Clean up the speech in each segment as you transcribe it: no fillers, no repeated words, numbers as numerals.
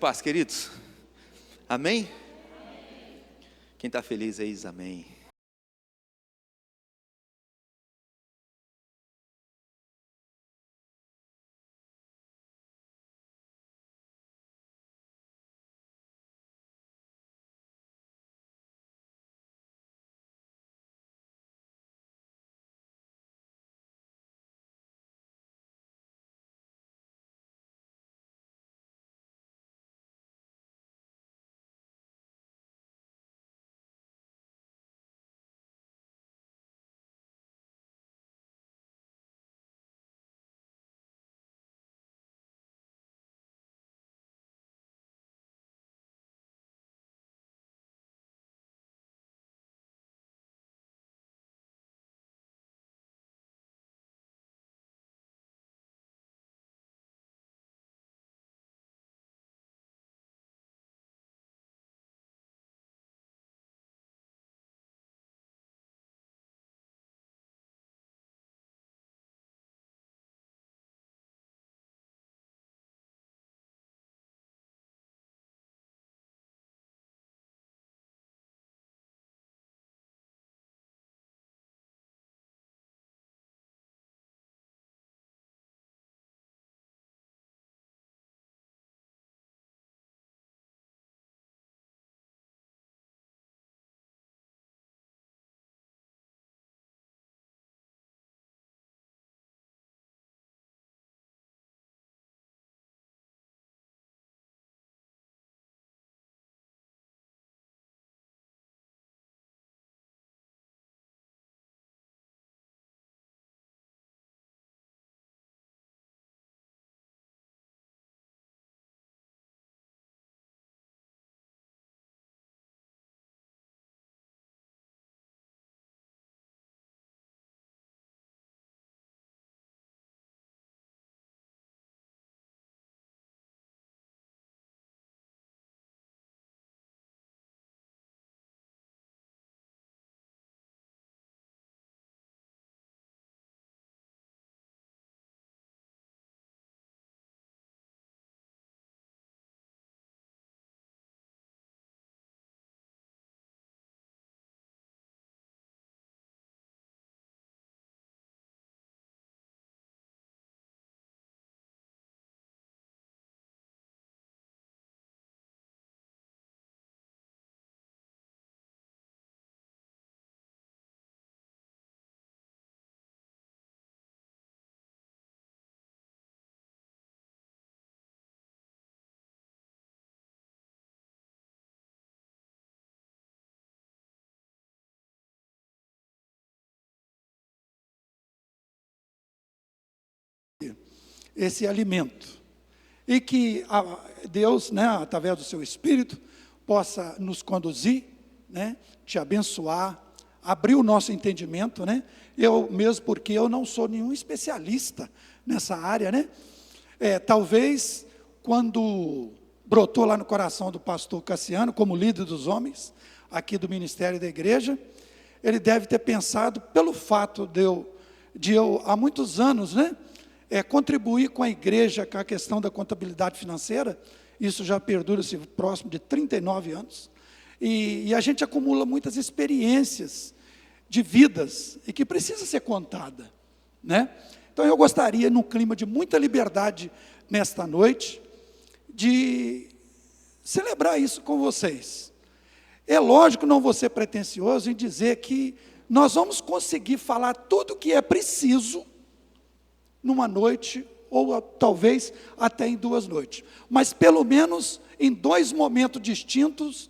Paz, queridos. Amém? Quem está feliz aí diz amém. Esse alimento, e que Deus, através do seu Espírito, possa nos conduzir, te abençoar, abrir o nosso entendimento, eu mesmo, porque eu não sou nenhum especialista nessa área, talvez, quando brotou lá no coração do pastor Cassiano, como líder dos homens, aqui do ministério da igreja, ele deve ter pensado, pelo fato de eu há muitos anos, contribuir com a igreja com a questão da contabilidade financeira, isso já perdura-se próximo de 39 anos, e a gente acumula muitas experiências de vidas, e que precisa ser contada, Então eu gostaria, num clima de muita liberdade, nesta noite, de celebrar isso com vocês. É lógico, não vou ser pretensioso em dizer que nós vamos conseguir falar tudo o que é preciso, numa noite, ou talvez até em 2 noites, mas pelo menos em 2 momentos distintos,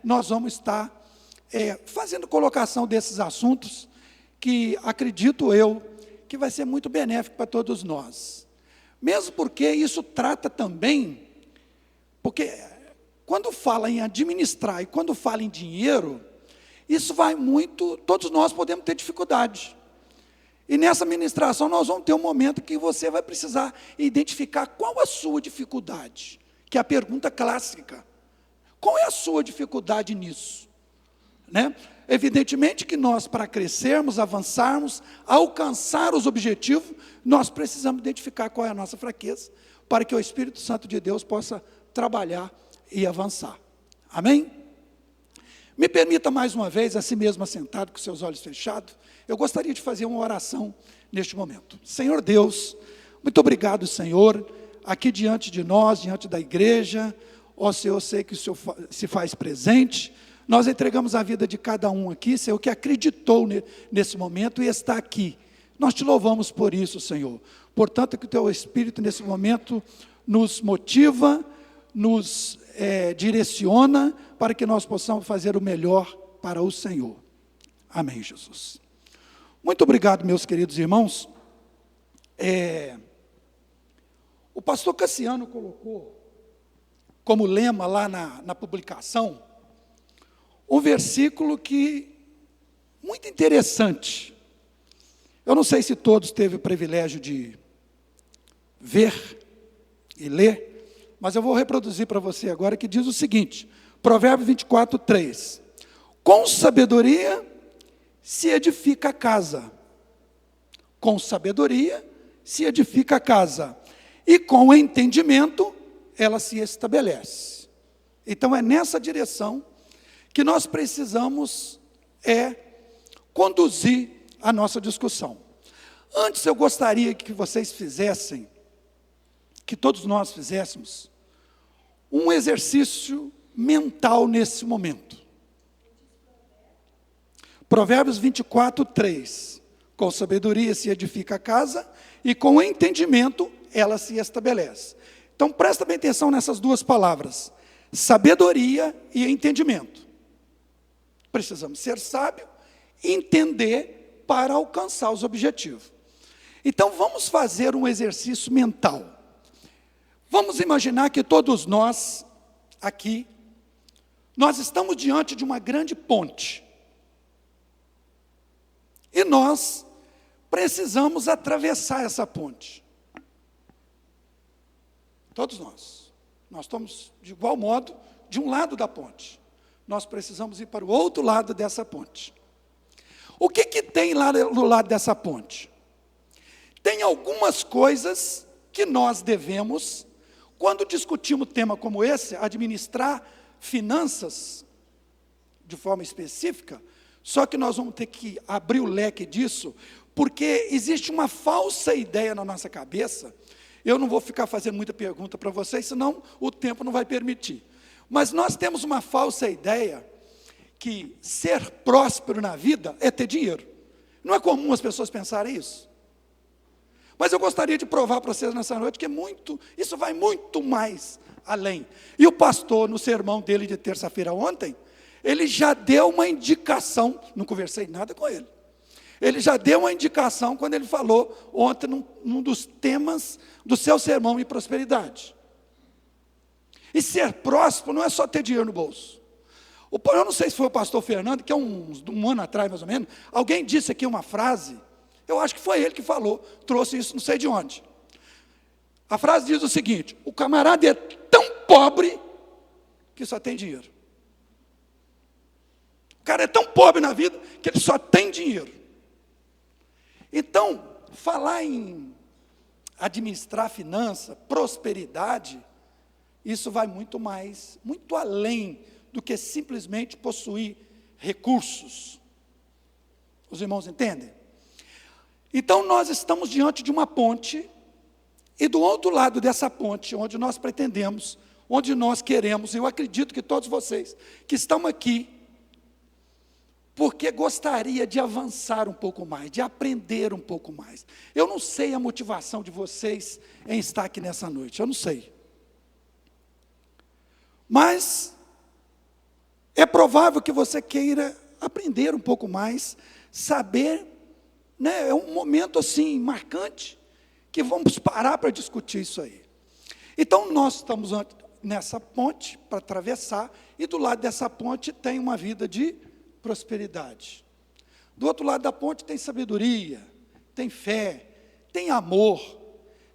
nós vamos estar fazendo colocação desses assuntos, que acredito eu, que vai ser muito benéfico para todos nós, mesmo porque isso trata também, porque quando fala em administrar, e quando fala em dinheiro, isso vai muito, todos nós podemos ter dificuldade, e nessa ministração nós vamos ter um momento que você vai precisar identificar qual a sua dificuldade, que é a pergunta clássica. Qual é a sua dificuldade nisso? Evidentemente que nós, para crescermos, avançarmos, alcançar os objetivos, nós precisamos identificar qual é a nossa fraqueza, para que o Espírito Santo de Deus possa trabalhar e avançar. Amém? Me permita mais uma vez, assim mesmo assentado, com seus olhos fechados, eu gostaria de fazer uma oração neste momento. Senhor Deus, muito obrigado, Senhor, aqui diante de nós, diante da igreja, ó Senhor, eu sei que o Senhor se faz presente, nós entregamos a vida de cada um aqui, Senhor, que acreditou nesse momento e está aqui. Nós te louvamos por isso, Senhor. Portanto, que o Teu Espírito nesse momento nos motiva, nos direciona para que nós possamos fazer o melhor para o Senhor. Amém, Jesus. Muito obrigado, meus queridos irmãos. O pastor Cassiano colocou como lema lá na publicação um versículo que muito interessante. Eu não sei se todos teve o privilégio de ver e ler, mas eu vou reproduzir para você agora, que diz o seguinte, Provérbios 24, 3. Com sabedoria se edifica a casa. Com sabedoria se edifica a casa. E com entendimento ela se estabelece. Então é nessa direção que nós precisamos conduzir a nossa discussão. Antes eu gostaria que vocês fizessem, que todos nós fizéssemos, um exercício mental nesse momento. Provérbios 24, 3. Com sabedoria se edifica a casa, e com entendimento ela se estabelece. Então presta bem atenção nessas duas palavras, sabedoria e entendimento. Precisamos ser sábios e entender para alcançar os objetivos. Então vamos fazer um exercício mental. Vamos imaginar que todos nós, aqui, nós estamos diante de uma grande ponte. E nós precisamos atravessar essa ponte. Todos nós. Nós estamos, de igual modo, de um lado da ponte. Nós precisamos ir para o outro lado dessa ponte. O que tem lá do lado dessa ponte? Tem algumas coisas que nós devemos, quando discutimos tema como esse, administrar finanças de forma específica, só que nós vamos ter que abrir o leque disso, porque existe uma falsa ideia na nossa cabeça. Eu não vou ficar fazendo muita pergunta para vocês, senão o tempo não vai permitir. Mas nós temos uma falsa ideia que ser próspero na vida é ter dinheiro. Não é comum as pessoas pensarem isso. Mas eu gostaria de provar para vocês nessa noite que isso vai muito mais além. E o pastor, no sermão dele de terça-feira ontem, ele já deu uma indicação, não conversei nada com ele. Ele já deu uma indicação quando ele falou ontem num dos temas do seu sermão em prosperidade. E ser próspero não é só ter dinheiro no bolso. Eu não sei se foi o pastor Fernando, que um ano atrás mais ou menos, alguém disse aqui uma frase, eu acho que foi ele que falou, trouxe isso não sei de onde. A frase diz o seguinte: o camarada é tão pobre que só tem dinheiro. O cara é tão pobre na vida que ele só tem dinheiro. Então, falar em administrar finança, prosperidade, isso vai muito mais, muito além do que simplesmente possuir recursos. Os irmãos entendem? Então nós estamos diante de uma ponte, e do outro lado dessa ponte, onde nós pretendemos, onde nós queremos, eu acredito que todos vocês que estão aqui, porque gostaria de avançar um pouco mais, de aprender um pouco mais. Eu não sei a motivação de vocês em estar aqui nessa noite, eu não sei. Mas é provável que você queira aprender um pouco mais, saber, né? É um momento assim marcante que vamos parar para discutir isso aí. Então nós estamos nessa ponte para atravessar, e do lado dessa ponte tem uma vida de prosperidade. Do outro lado da ponte tem sabedoria, tem fé, tem amor,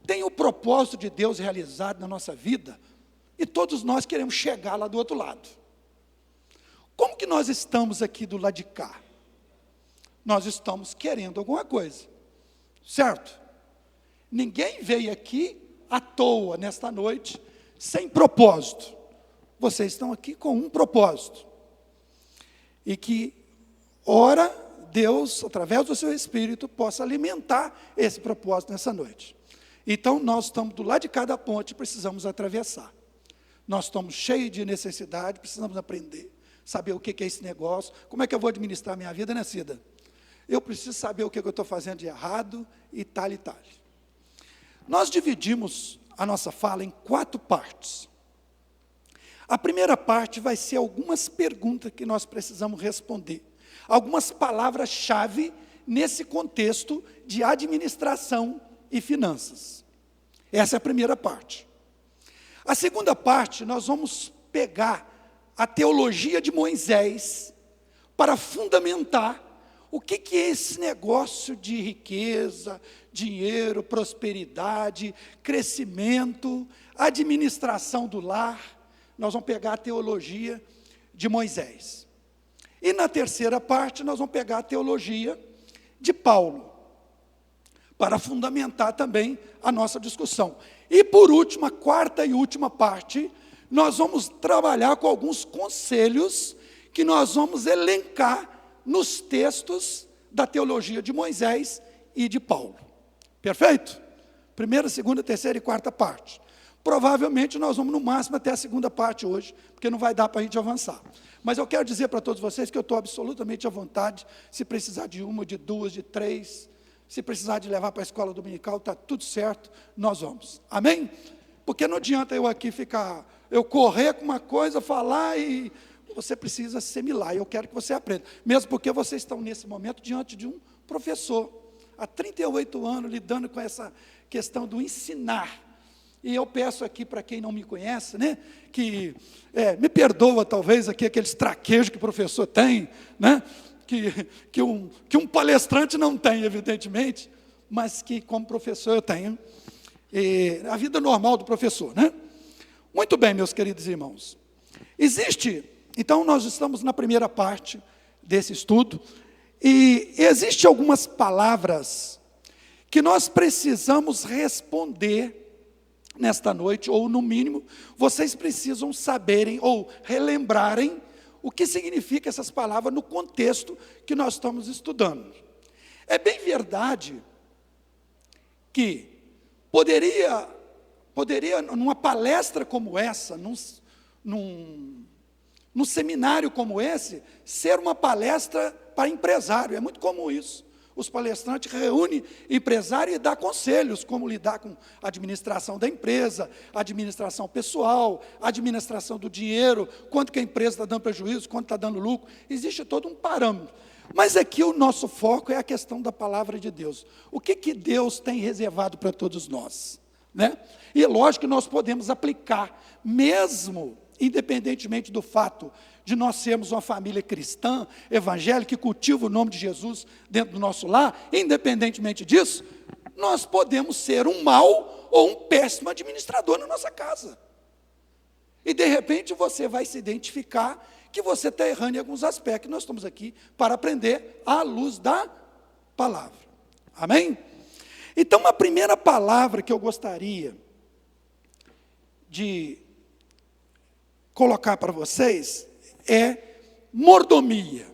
tem o propósito de Deus realizado na nossa vida, e todos nós queremos chegar lá do outro lado. Como que nós estamos aqui do lado de cá? Nós estamos querendo alguma coisa, certo? Ninguém veio aqui à toa nesta noite, sem propósito. Vocês estão aqui com um propósito. E que, ora, Deus, através do seu Espírito, possa alimentar esse propósito nessa noite. Então, nós estamos do lado de cada ponte, precisamos atravessar. Nós estamos cheios de necessidade, precisamos aprender, saber o que é esse negócio, como é que eu vou administrar a minha vida, né, Cida? Eu preciso saber o que eu estou fazendo de errado, e tal, e tal. Nós dividimos a nossa fala em 4 partes. A primeira parte vai ser algumas perguntas que nós precisamos responder. Algumas palavras-chave nesse contexto de administração e finanças. Essa é a primeira parte. A segunda parte, nós vamos pegar a teologia de Moisés para fundamentar o que é esse negócio de riqueza, dinheiro, prosperidade, crescimento, administração do lar. Nós vamos pegar a teologia de Moisés. E na terceira parte, nós vamos pegar a teologia de Paulo, para fundamentar também a nossa discussão. E por último, a quarta e última parte, nós vamos trabalhar com alguns conselhos que nós vamos elencar nos textos da teologia de Moisés e de Paulo. Perfeito? Primeira, segunda, terceira e quarta parte. Provavelmente nós vamos no máximo até a segunda parte hoje, porque não vai dar para a gente avançar. Mas eu quero dizer para todos vocês que eu estou absolutamente à vontade, se precisar de uma, de duas, de três, se precisar de levar para a escola dominical, está tudo certo, nós vamos. Amém? Porque não adianta eu aqui eu correr com uma coisa, falar e você precisa assimilar. Eu quero que você aprenda. Mesmo porque vocês estão nesse momento diante de um professor, há 38 anos lidando com essa questão do ensinar. E eu peço aqui para quem não me conhece, né, que me perdoa talvez aqui aqueles traquejos que o professor tem, né, que um palestrante não tem, evidentemente, mas que como professor eu tenho, a vida normal do professor, né? Muito bem, meus queridos irmãos. Então nós estamos na primeira parte desse estudo, e existem algumas palavras que nós precisamos responder nesta noite, ou no mínimo, vocês precisam saberem ou relembrarem o que significa essas palavras no contexto que nós estamos estudando. É bem verdade que poderia numa palestra como essa, num seminário como esse, ser uma palestra para empresário. É muito comum isso. Os palestrantes reúnem empresários e dão conselhos, como lidar com a administração da empresa, administração pessoal, administração do dinheiro, quanto que a empresa está dando prejuízo, quanto está dando lucro. Existe todo um parâmetro. Mas aqui o nosso foco é a questão da palavra de Deus. O que Deus tem reservado para todos nós, né? E é lógico que nós podemos aplicar, mesmo independentemente do fato de nós sermos uma família cristã, evangélica, que cultiva o nome de Jesus dentro do nosso lar, independentemente disso, nós podemos ser um mau ou um péssimo administrador na nossa casa. E de repente você vai se identificar que você está errando em alguns aspectos. Nós estamos aqui para aprender à luz da palavra. Amém? Então, a primeira palavra que eu gostaria de colocar para vocês é mordomia.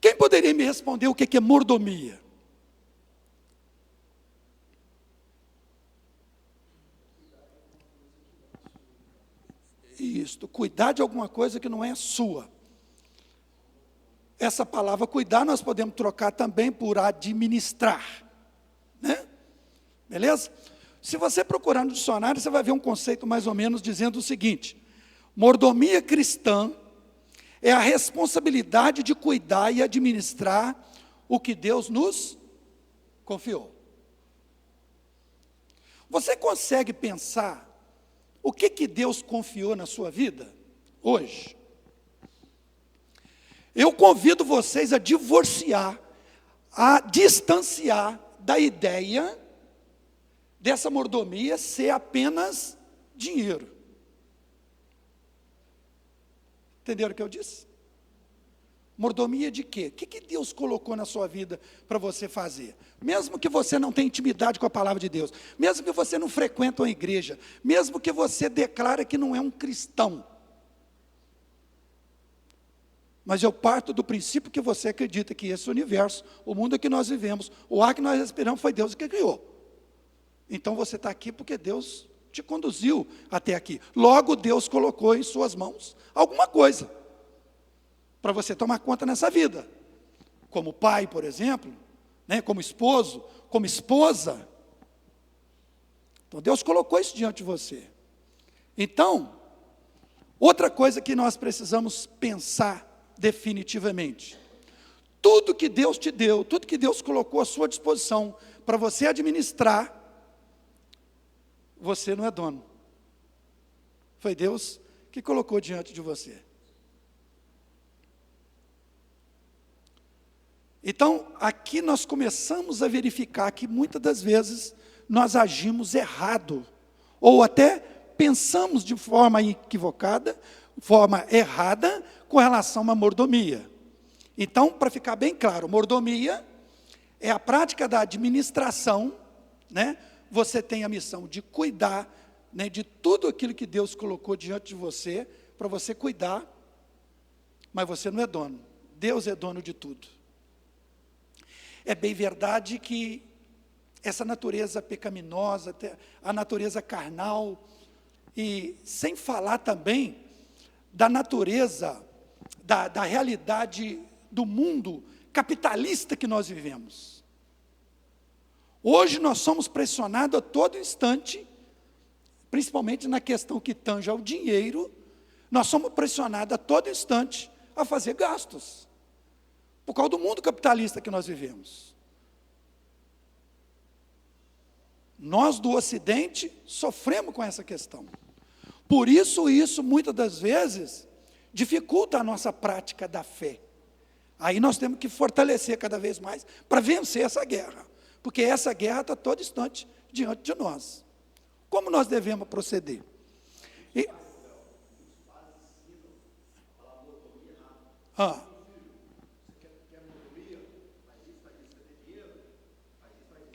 Quem poderia me responder o que é mordomia? Isto, cuidar de alguma coisa que não é sua. Essa palavra cuidar nós podemos trocar também por administrar, né? Beleza? Se você procurar no dicionário, você vai ver um conceito mais ou menos dizendo o seguinte: mordomia cristã é a responsabilidade de cuidar e administrar o que Deus nos confiou. Você consegue pensar o que Deus confiou na sua vida hoje? Eu convido vocês a divorciar, a distanciar da ideia dessa mordomia ser apenas dinheiro. Entenderam o que eu disse? Mordomia de quê? O que Deus colocou na sua vida para você fazer? Mesmo que você não tenha intimidade com a palavra de Deus, mesmo que você não frequente uma igreja, mesmo que você declare que não é um cristão, mas eu parto do princípio que você acredita que esse universo, o mundo que nós vivemos, o ar que nós respiramos, foi Deus que criou. Então você está aqui porque Deus te conduziu até aqui. Logo Deus colocou em suas mãos alguma coisa para você tomar conta nessa vida. Como pai, por exemplo, né, como esposo, como esposa. Então Deus colocou isso diante de você. Então, outra coisa que nós precisamos pensar definitivamente: tudo que Deus te deu, tudo que Deus colocou à sua disposição para você administrar, você não é dono. Foi Deus que colocou diante de você. Então, aqui nós começamos a verificar que muitas das vezes nós agimos errado, ou até pensamos de forma equivocada, forma errada, com relação a uma mordomia. Então, para ficar bem claro, mordomia é a prática da administração, né? Você tem a missão de cuidar, né, de tudo aquilo que Deus colocou diante de você, para você cuidar, mas você não é dono. Deus é dono de tudo. É bem verdade que essa natureza pecaminosa, a natureza carnal, e sem falar também da natureza, da realidade do mundo capitalista que nós vivemos. Hoje nós somos pressionados a todo instante, principalmente na questão que tange ao dinheiro, nós somos pressionados a todo instante a fazer gastos, por causa do mundo capitalista que nós vivemos. Nós do Ocidente sofremos com essa questão. Por isso muitas das vezes dificulta a nossa prática da fé. Aí nós temos que fortalecer cada vez mais para vencer essa guerra, porque essa guerra está todo instante diante de nós. Como nós devemos proceder?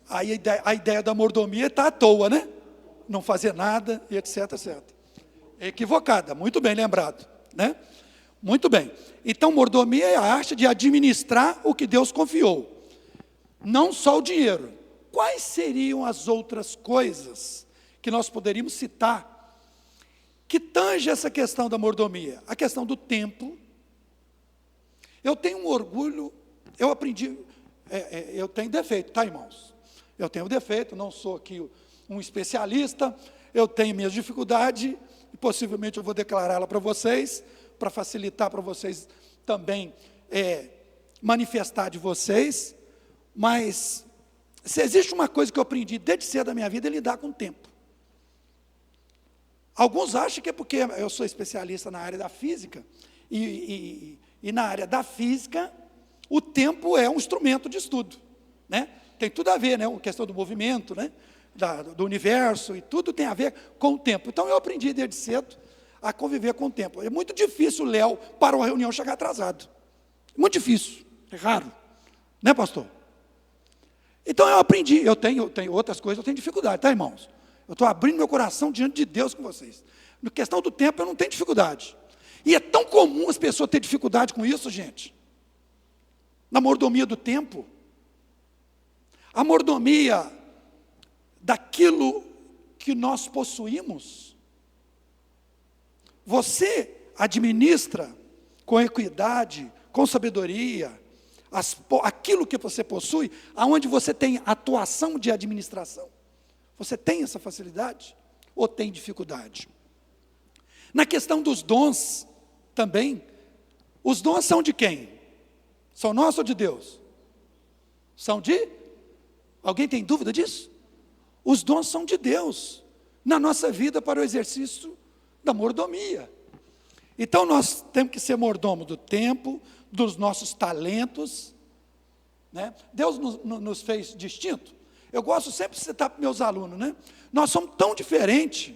Aí a ideia da mordomia está à toa, né? Não fazer nada e etc, etc. Equivocada, muito bem lembrado, né? Muito bem. Então, mordomia é a arte de administrar o que Deus confiou. Não só o dinheiro. Quais seriam as outras coisas que nós poderíamos citar que tange essa questão da mordomia? A questão do tempo. Eu tenho um orgulho, eu aprendi, eu tenho defeito, tá, irmãos? Eu tenho defeito, não sou aqui um especialista, eu tenho minhas dificuldades, e possivelmente eu vou declará-la para vocês, para facilitar para vocês também manifestar de vocês. Mas se existe uma coisa que eu aprendi desde cedo da minha vida, é lidar com o tempo. Alguns acham que é porque eu sou especialista na área da física, e na área da física, o tempo é um instrumento de estudo, né? Tem tudo a ver, né? A questão do movimento, né? Do universo, e tudo tem a ver com o tempo. Então eu aprendi desde cedo a conviver com o tempo. É muito difícil o Léo, para uma reunião, chegar atrasado. Muito difícil, é raro, né, pastor? Então eu aprendi, eu tenho outras coisas, eu tenho dificuldade, tá, irmãos? Eu estou abrindo meu coração diante de Deus com vocês. Na questão do tempo eu não tenho dificuldade. E é tão comum as pessoas terem dificuldade com isso, gente. Na mordomia do tempo. A mordomia daquilo que nós possuímos. Você administra com equidade, com sabedoria, aquilo que você possui, aonde você tem atuação de administração. Você tem essa facilidade ou tem dificuldade? Na questão dos dons também, os dons são de quem? São nossos ou de Deus? São de? Alguém tem dúvida disso? Os dons são de Deus, na nossa vida, para o exercício da mordomia. Então nós temos que ser mordomo do tempo, dos nossos talentos, né? Deus nos fez distinto. Eu gosto sempre de citar para meus alunos, né? Nós somos tão diferentes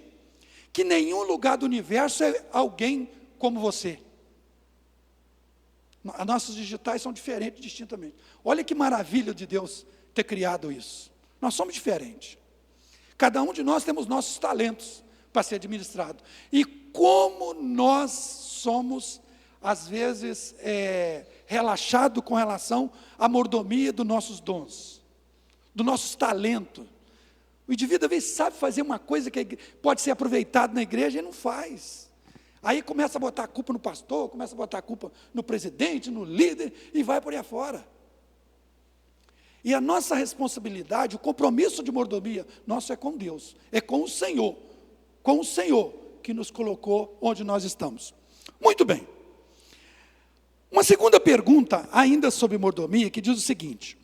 que nenhum lugar do universo é alguém como você. As nossas digitais são diferentes distintamente. Olha que maravilha de Deus ter criado isso. Nós somos diferentes. Cada um de nós temos nossos talentos para ser administrado. E como nós somos, às vezes, relaxados com relação à mordomia dos nossos dons, dos nossos talentos. O indivíduo, às vezes, sabe fazer uma coisa que pode ser aproveitada na igreja e não faz. Aí começa a botar a culpa no pastor, começa a botar a culpa no presidente, no líder, e vai por aí afora. E a nossa responsabilidade, o compromisso de mordomia, nosso é com Deus, é com o Senhor que nos colocou onde nós estamos. Muito bem. Uma segunda pergunta, ainda sobre mordomia, que diz o seguinte: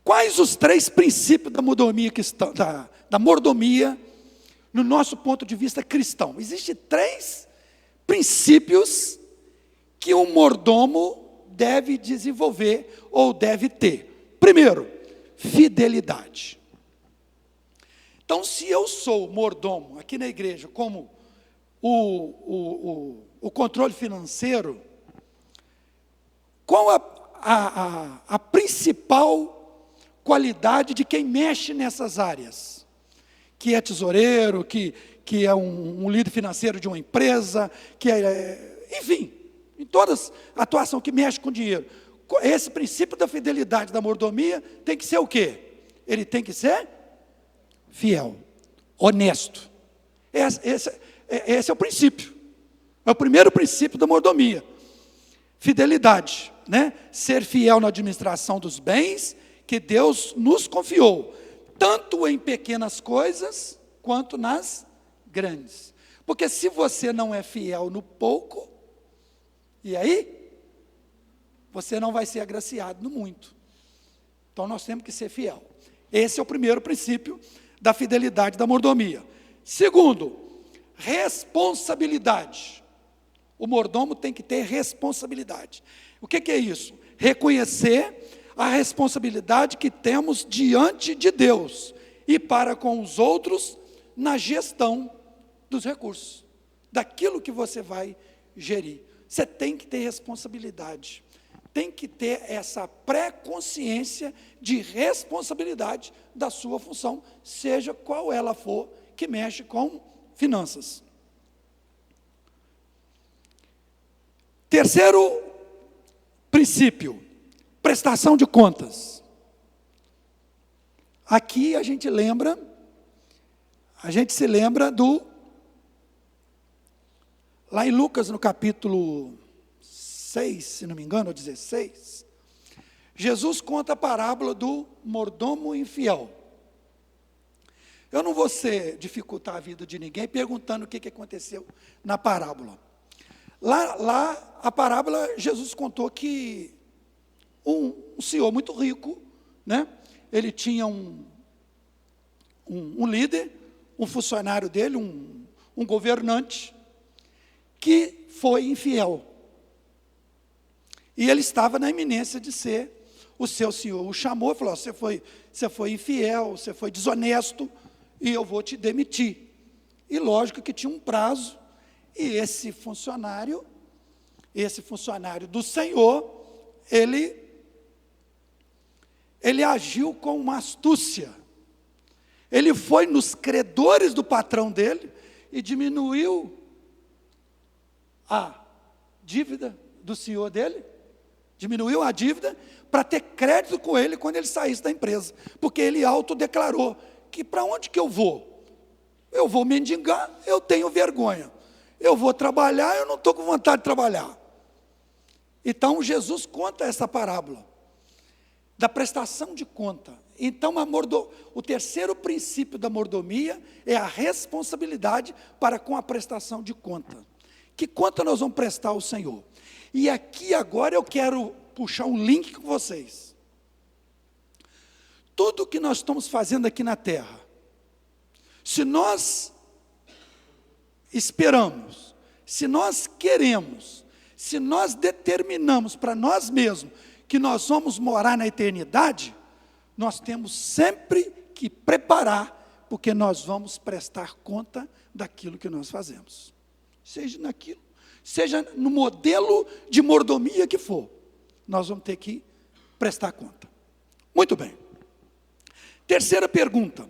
quais os 3 princípios da mordomia da mordomia no nosso ponto de vista cristão? Existem 3 princípios que um mordomo deve desenvolver ou deve ter. Primeiro, fidelidade. Então, se eu sou mordomo aqui na igreja, como o controle financeiro, qual a principal qualidade de quem mexe nessas áreas? Que é tesoureiro, que é um líder financeiro de uma empresa, enfim, em todas a atuação que mexe com dinheiro. Esse princípio da fidelidade, da mordomia, tem que ser o quê? Ele tem que ser fiel, honesto. Esse é o princípio. É o primeiro princípio da mordomia. Fidelidade, né? Ser fiel na administração dos bens que Deus nos confiou, tanto em pequenas coisas, quanto nas grandes. Porque se você não é fiel no pouco, e aí? Você não vai ser agraciado no muito. Então nós temos que ser fiel. Esse é o primeiro princípio da fidelidade da mordomia. Segundo, responsabilidade. O mordomo tem que ter responsabilidade. O que é isso? Reconhecer a responsabilidade que temos diante de Deus e para com os outros na gestão dos recursos, daquilo que você vai gerir. Você tem que ter responsabilidade. Tem que ter essa pré-consciência de responsabilidade da sua função, seja qual ela for, que mexe com finanças. Terceiro princípio, prestação de contas. Aqui a gente se lembra lá em Lucas, no capítulo 6, se não me engano, ou 16, Jesus conta a parábola do mordomo infiel. Eu não vou dificultar a vida de ninguém perguntando o que aconteceu na parábola. Lá a parábola, Jesus contou que um senhor muito rico, né? Ele tinha um líder, um funcionário dele, um governante, que foi infiel. E ele estava na iminência de ser o seu senhor. O chamou e falou: você foi infiel, você foi desonesto, e eu vou te demitir. E lógico que tinha um prazo, e esse funcionário do senhor, ele agiu com uma astúcia. Ele foi nos credores do patrão dele e diminuiu a dívida do senhor dele, diminuiu a dívida para ter crédito com ele quando ele saísse da empresa, porque ele autodeclarou que para onde que eu vou? Eu vou mendigar, eu tenho vergonha. Eu vou trabalhar, eu não estou com vontade de trabalhar. Então Jesus conta essa parábola da prestação de conta. Então o terceiro princípio da mordomia é a responsabilidade para com a prestação de conta. Que conta nós vamos prestar ao Senhor? E aqui agora eu quero puxar um link com vocês. Tudo que nós estamos fazendo aqui na terra, se nós esperamos, se nós queremos, se nós determinamos para nós mesmos que nós vamos morar na eternidade, nós temos sempre que preparar, porque nós vamos prestar conta daquilo que nós fazemos. Seja no modelo de mordomia que for. nós vamos ter que prestar conta. Muito bem. Terceira pergunta.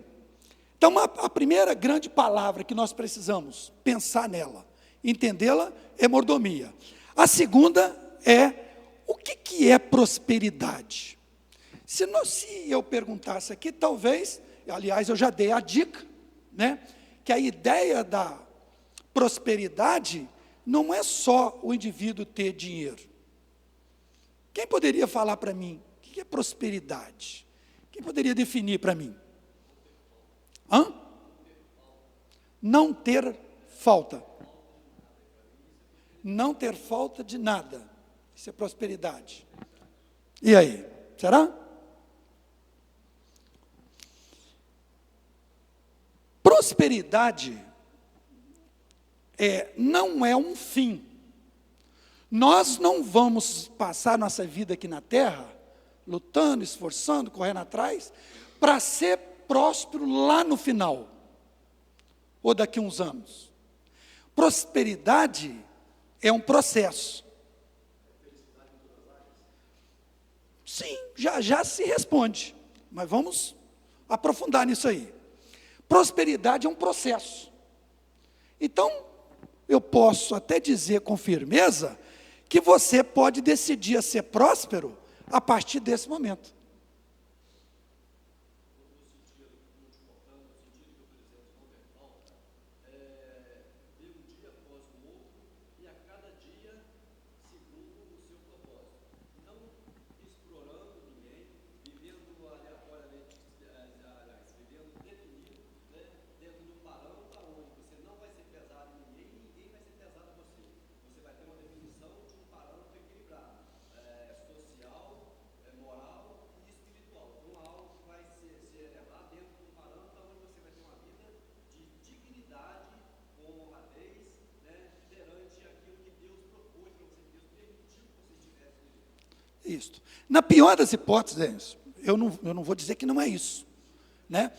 Então, a primeira grande palavra que nós precisamos pensar nela, entendê-la, é mordomia. A segunda é, o que é prosperidade? Se eu perguntasse aqui, talvez, aliás, eu já dei a dica, né, que a ideia da prosperidade não é só o indivíduo ter dinheiro. Quem poderia falar para mim, o que é prosperidade? Quem poderia definir para mim? Não ter falta. Não ter falta de nada. Isso é prosperidade. E aí, será? Prosperidade não é um fim. Nós não vamos passar nossa vida aqui na terra, lutando, esforçando, correndo atrás, para ser próspero lá no final, ou daqui a uns anos. Prosperidade é um processo. Sim, já se responde, mas vamos aprofundar nisso aí. Prosperidade é um processo. Então, eu posso até dizer com firmeza que você pode decidir a ser próspero a partir desse momento. Isso. Na pior das hipóteses, eu não vou dizer que não é isso, né?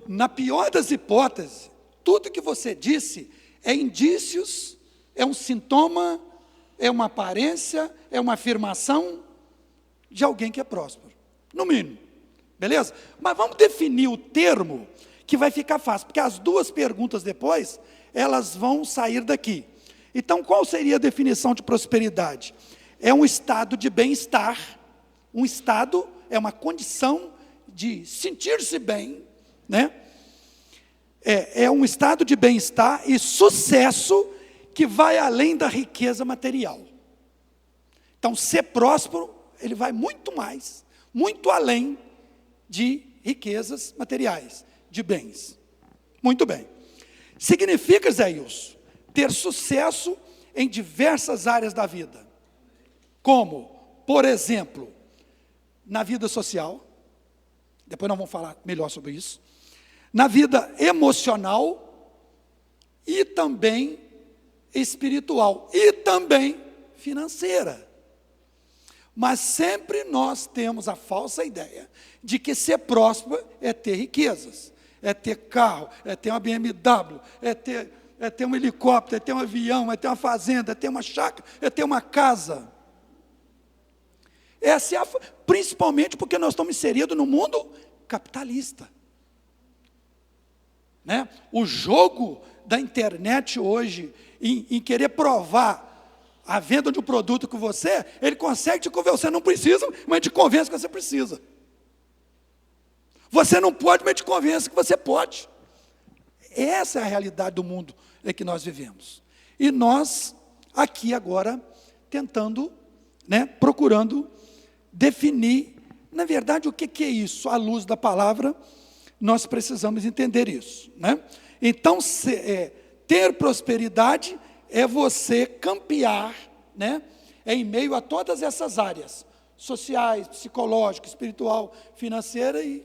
Na pior das hipóteses, tudo que você disse é indícios, é um sintoma, é uma aparência, é uma afirmação de alguém que é próspero, no mínimo, beleza? Mas vamos definir o termo que vai ficar fácil, porque as duas perguntas depois, elas vão sair daqui. Então, qual seria a definição de prosperidade? É um estado de bem-estar, um estado é uma condição de sentir-se bem, né? É um estado de bem-estar e sucesso que vai além da riqueza material. Então, ser próspero, ele vai muito mais, muito além de riquezas materiais, de bens. Muito bem. Significa, Zé Ilso, ter sucesso em diversas áreas da vida. Como, por exemplo, na vida social, depois nós vamos falar melhor sobre isso, na vida emocional e também espiritual e também financeira. Mas sempre nós temos a falsa ideia de que ser próspero é ter riquezas, é ter carro, é ter uma BMW, é ter um helicóptero, é ter um avião, é ter uma fazenda, é ter uma chácara, é ter uma casa. Essa é principalmente porque nós estamos inseridos no mundo capitalista, né? O jogo da internet hoje, em querer provar a venda de um produto com você, ele consegue te convencer, você não precisa, mas te convence que você precisa. Você não pode, mas te convence que você pode. Essa é a realidade do mundo em que nós vivemos. E nós, aqui agora, tentando, né, procurando definir, na verdade, o que é isso? À luz da palavra, nós precisamos entender isso, né? Então, ter prosperidade é você campear, né, em meio a todas essas áreas, sociais, psicológica, espiritual, financeira e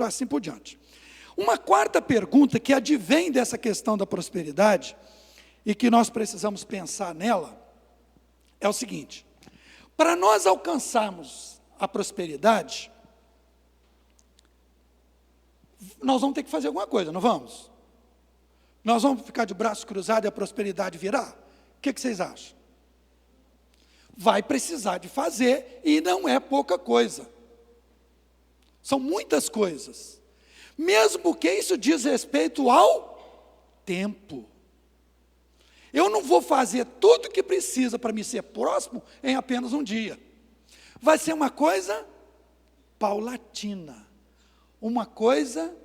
assim por diante. Uma quarta pergunta que advém dessa questão da prosperidade e que nós precisamos pensar nela é o seguinte: para nós alcançarmos a prosperidade, nós vamos ter que fazer alguma coisa, não vamos? Nós vamos ficar de braços cruzados e a prosperidade virá? O que vocês acham? vai precisar de fazer, e não é pouca coisa. São muitas coisas. Mesmo porque isso diz respeito ao tempo. Eu não vou fazer tudo o que precisa para me ser próximo em apenas um dia. Vai ser uma coisa paulatina. Uma coisa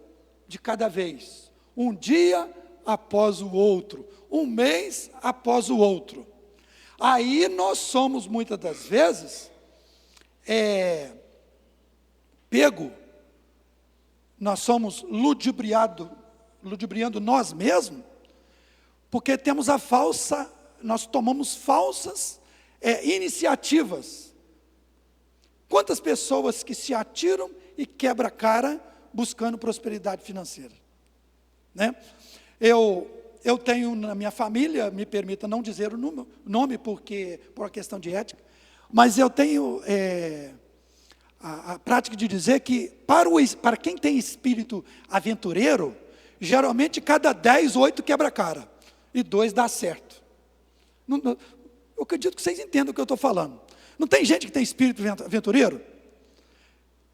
de cada vez. Um dia após o outro. Um mês após o outro. Aí nós somos, muitas das vezes, nós somos ludibriando nós mesmos, porque nós tomamos falsas iniciativas. Quantas pessoas que se atiram e quebram a cara buscando prosperidade financeira, né? Eu tenho na minha família, me permita não dizer o nome, por uma questão de ética, mas eu tenho a prática de dizer que para quem tem espírito aventureiro, geralmente cada 10, 8 quebra a cara, e 2 dá certo. Eu acredito que vocês entendam o que eu estou falando. Não tem gente que tem espírito aventureiro?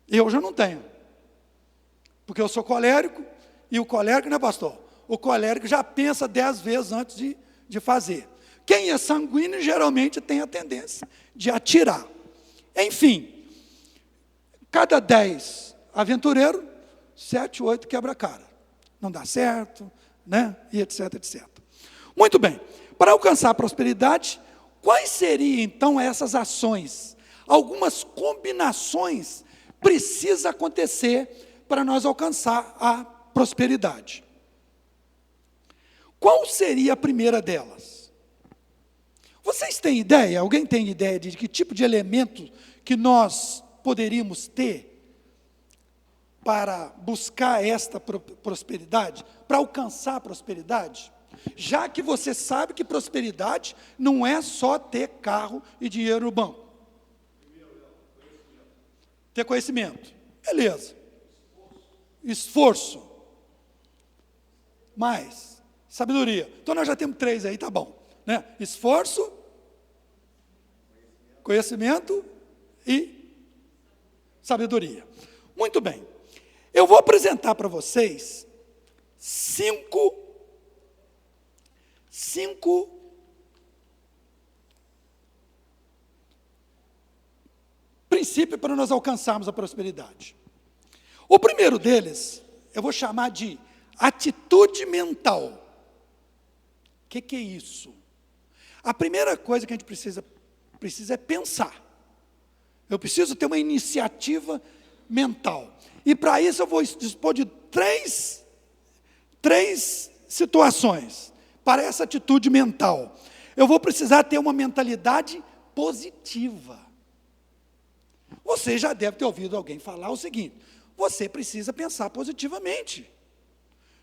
Eu já não tenho, porque eu sou colérico, e o colérico, né, pastor? O colérico já pensa 10 vezes antes de fazer. Quem é sanguíneo geralmente tem a tendência de atirar. Enfim, cada 10 aventureiro, 7, 8 quebra a cara. Não dá certo, né? E etc, etc. Muito bem. Para alcançar a prosperidade, quais seriam então essas ações? Algumas combinações precisam acontecer para nós alcançar a prosperidade. Qual seria a primeira delas? Vocês têm ideia? Alguém tem ideia de que tipo de elemento que nós poderíamos ter para buscar esta prosperidade, para alcançar a prosperidade? Já que você sabe que prosperidade não é só ter carro e dinheiro no banco. Ter conhecimento. Beleza. Esforço. Mais. Sabedoria. Então nós já temos 3 aí, tá bom, né? Esforço, conhecimento e sabedoria. Muito bem. Eu vou apresentar para vocês 5 princípios para nós alcançarmos a prosperidade. O primeiro deles, eu vou chamar de atitude mental. O que é isso? A primeira coisa que a gente precisa é pensar. Eu preciso ter uma iniciativa mental. E para isso eu vou dispor de três situações para essa atitude mental. Eu vou precisar ter uma mentalidade positiva. Você já deve ter ouvido alguém falar o seguinte: você precisa pensar positivamente.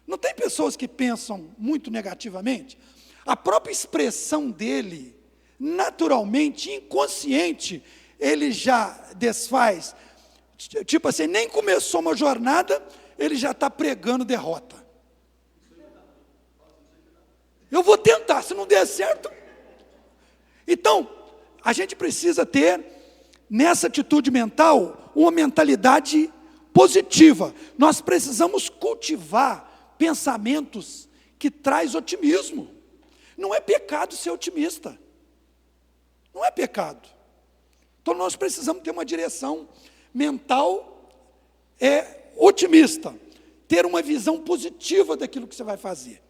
Não tem pessoas que pensam muito negativamente? A própria expressão dele, naturalmente, inconsciente, ele já desfaz. Tipo assim, nem começou uma jornada, ele já está pregando derrota. Eu vou tentar, se não der certo. Então, a gente precisa ter, nessa atitude mental, uma mentalidade positiva. Nós precisamos cultivar pensamentos que traz otimismo. Não é pecado ser otimista. Não é pecado. Então nós precisamos ter uma direção mental otimista. Ter uma visão positiva daquilo que você vai fazer,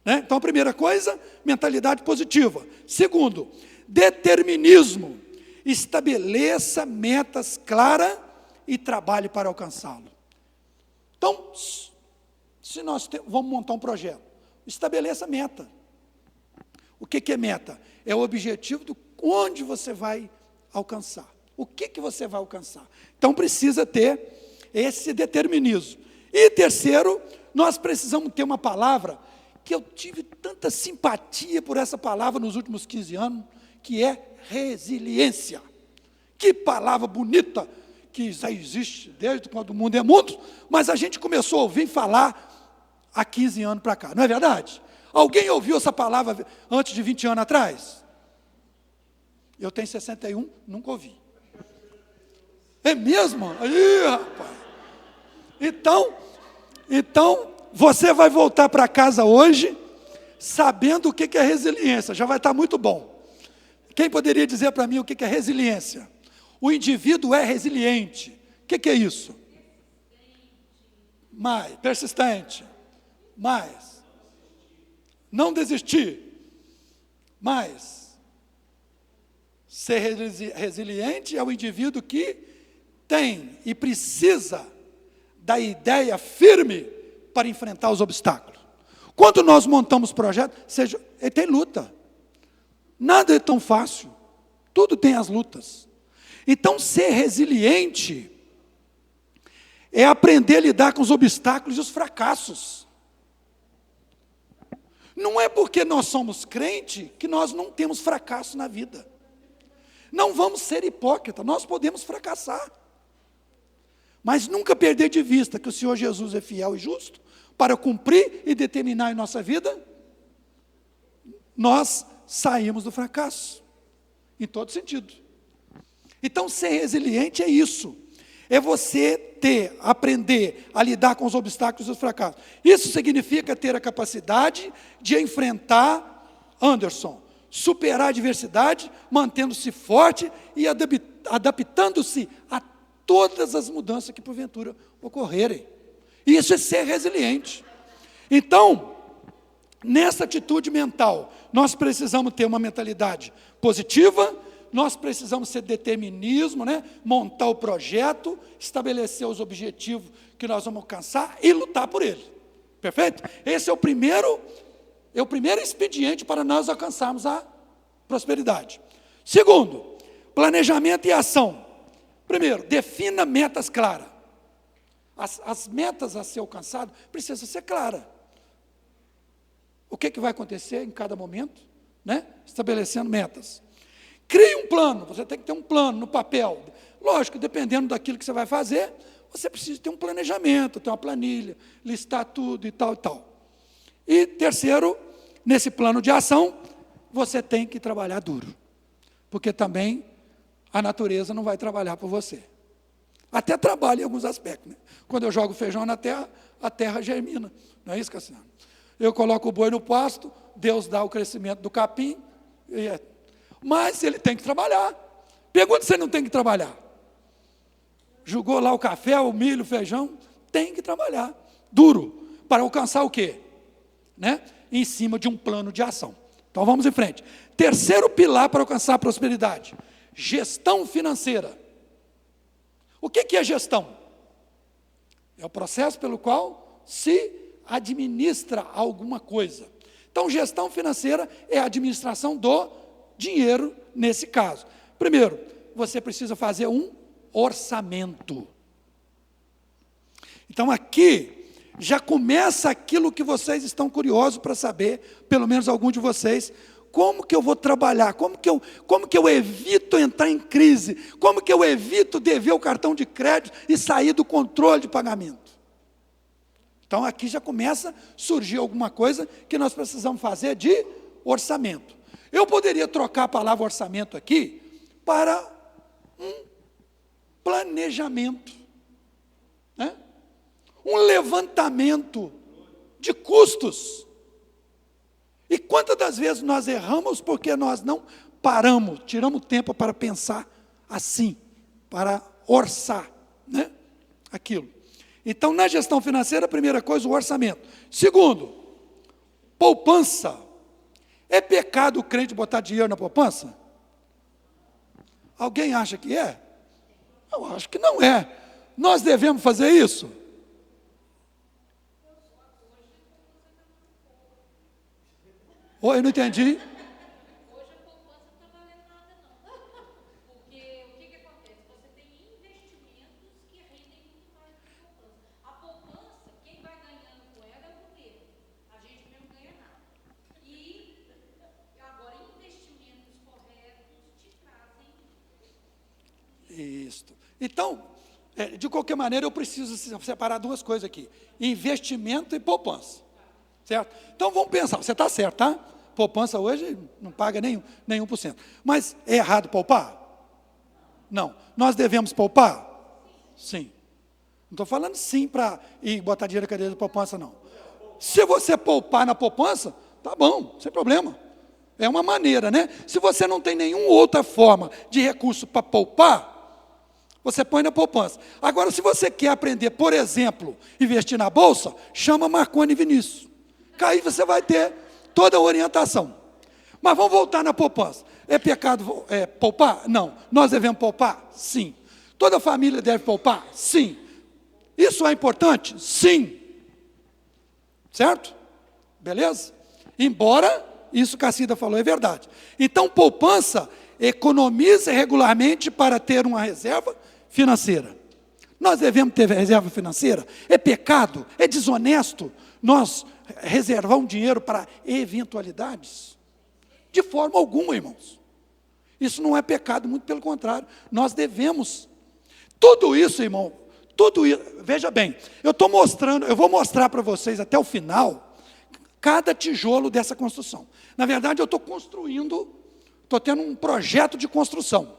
né? Então a primeira coisa, mentalidade positiva. Segundo, determinismo. Estabeleça metas claras e trabalhe para alcançá-lo. Então, se nós vamos montar um projeto, estabeleça meta. O que é meta? É o objetivo do onde você vai alcançar. O que você vai alcançar? Então precisa ter esse determinismo. E terceiro, nós precisamos ter uma palavra que eu tive tanta simpatia por essa palavra nos últimos 15 anos, que é resiliência. Que palavra bonita, que já existe desde quando o mundo é mundo, mas a gente começou a ouvir falar há 15 anos para cá, não é verdade? Alguém ouviu essa palavra antes de 20 anos atrás? Eu tenho 61, nunca ouvi. É mesmo? Aí, rapaz. Então, você vai voltar para casa hoje sabendo o que é resiliência. Já vai estar muito bom. Quem poderia dizer para mim o que é resiliência? O indivíduo é resiliente. O que é isso? Mais, persistente. Mais. Não desistir. Mais. Ser resiliente é o indivíduo que tem e precisa da ideia firme para enfrentar os obstáculos. Quando nós montamos projetos, tem luta. Nada é tão fácil. Tudo tem as lutas. Então, ser resiliente é aprender a lidar com os obstáculos e os fracassos. Não é porque nós somos crente que nós não temos fracasso na vida. Não vamos ser hipócritas, nós podemos fracassar. Mas nunca perder de vista que o Senhor Jesus é fiel e justo para cumprir e determinar em nossa vida, nós saímos do fracasso, em todo sentido. Então, ser resiliente é isso, é você aprender a lidar com os obstáculos e os fracassos. Isso significa ter a capacidade de enfrentar, Anderson, superar a adversidade, mantendo-se forte e adaptando-se a todas as mudanças que porventura ocorrerem. Isso é ser resiliente. Então, nessa atitude mental, nós precisamos ter uma mentalidade positiva, nós precisamos ser determinismo, montar o projeto, estabelecer os objetivos que nós vamos alcançar e lutar por ele. Perfeito? Esse é o primeiro expediente para nós alcançarmos a prosperidade. Segundo, planejamento e ação. Primeiro, defina metas claras. As metas a ser alcançadas precisam ser claras. O que vai acontecer em cada momento, estabelecendo metas. Crie um plano, você tem que ter um plano no papel. Lógico, dependendo daquilo que você vai fazer, você precisa ter um planejamento, ter uma planilha, listar tudo e tal e tal. E terceiro, nesse plano de ação, você tem que trabalhar duro. Porque também a natureza não vai trabalhar por você. Até trabalha em alguns aspectos. Quando eu jogo feijão na terra, a terra germina. Não é isso, Cassiano? Eu coloco o boi no pasto, Deus dá o crescimento do capim, mas ele tem que trabalhar. Pergunta se ele não tem que trabalhar. Jogou lá o café, o milho, o feijão, tem que trabalhar. Duro. Para alcançar o quê? Em cima de um plano de ação. Então vamos em frente. Terceiro pilar para alcançar a prosperidade. Gestão financeira. O que é gestão? É o processo pelo qual se administra alguma coisa. Então, gestão financeira é a administração do dinheiro nesse caso. Primeiro, você precisa fazer um orçamento. Então, aqui já começa aquilo que vocês estão curiosos para saber, pelo menos algum de vocês. Como que eu vou trabalhar? Como que eu evito entrar em crise? Como que eu evito dever o cartão de crédito e sair do controle de pagamento? Então, aqui já começa a surgir alguma coisa que nós precisamos fazer de orçamento. Eu poderia trocar a palavra orçamento aqui para um planejamento, um levantamento de custos. E quantas das vezes nós erramos porque nós não paramos, tiramos tempo para pensar assim, para orçar, aquilo. Então, na gestão financeira, a primeira coisa, o orçamento. Segundo, poupança. É pecado o crente botar dinheiro na poupança? Alguém acha que é? Eu acho que não é. Nós devemos fazer isso? Oi, eu não entendi. Isso. Então, de qualquer maneira, eu preciso separar duas coisas aqui: investimento e poupança. Certo? Então, vamos pensar. Você está certo, tá? Poupança hoje não paga nenhum por cento. Mas é errado poupar? Não. Nós devemos poupar? Sim. Não estou falando sim para ir botar dinheiro na cadeira de poupança, não. Se você poupar na poupança, tá bom, sem problema. É uma maneira, né? Se você não tem nenhuma outra forma de recurso para poupar, você põe na poupança. Agora, se você quer aprender, por exemplo, investir na bolsa, chama Marconi Vinícius. Que aí você vai ter toda a orientação. Mas vamos voltar na poupança. É pecado poupar? Não. Nós devemos poupar? Sim. Toda família deve poupar? Sim. Isso é importante? Sim. Certo? Beleza? Embora isso que a Cida falou é verdade. Então, poupança economiza regularmente para ter uma reserva financeira. Nós devemos ter reserva financeira? É pecado? É desonesto nós reservar um dinheiro para eventualidades? De forma alguma, irmãos. Isso não é pecado, muito pelo contrário. Nós devemos. Tudo isso, irmão, tudo isso, veja bem, eu vou mostrar para vocês até o final, cada tijolo dessa construção. Na verdade, eu estou estou tendo um projeto de construção.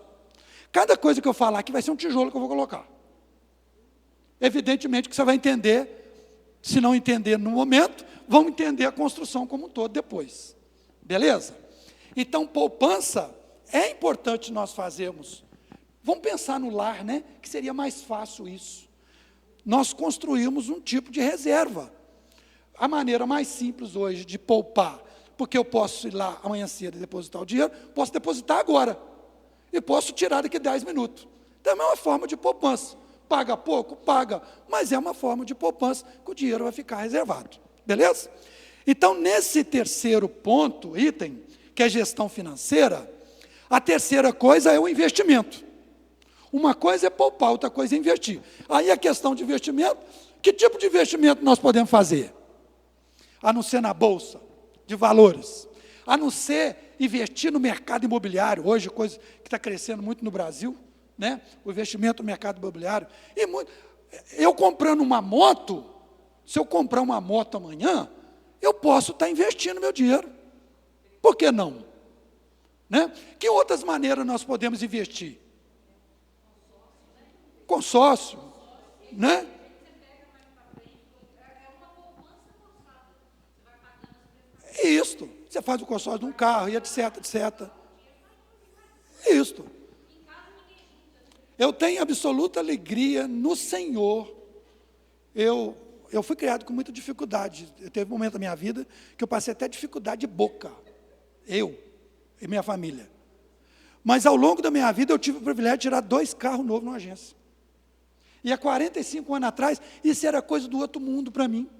Cada coisa que eu falar aqui vai ser um tijolo que eu vou colocar. Evidentemente que você vai entender, se não entender no momento, vão entender a construção como um todo depois. Beleza? Então, poupança é importante nós fazermos. Vamos pensar no lar, né? Que seria mais fácil isso. Nós construímos um tipo de reserva. A maneira mais simples hoje de poupar, porque eu posso ir lá amanhã cedo e depositar o dinheiro, posso depositar agora. E posso tirar daqui a 10 minutos. Também é uma forma de poupança. Paga pouco? Paga. Mas é uma forma de poupança que o dinheiro vai ficar reservado. Beleza? Então, nesse terceiro ponto, item, que é gestão financeira, a terceira coisa é o investimento. Uma coisa é poupar, outra coisa é investir. Aí a questão de investimento, que tipo de investimento nós podemos fazer? A não ser na bolsa de valores, a não ser investir no mercado imobiliário, hoje coisa que está crescendo muito no Brasil, né? O investimento no mercado imobiliário. Eu comprando uma moto, se eu comprar uma moto amanhã, eu posso estar investindo meu dinheiro. Por que não? Né? Que outras maneiras nós podemos investir? Consórcio, né? Isso. Você faz o consórcio de um carro e etc, etc. Isso. Eu tenho absoluta alegria no Senhor. Eu fui criado com muita dificuldade. Teve um momento da minha vida que eu passei até dificuldade de boca. Eu e minha família. Mas ao longo da minha vida eu tive o privilégio de tirar 2 carros novos numa agência. E há 45 anos atrás, isso era coisa do outro mundo para mim.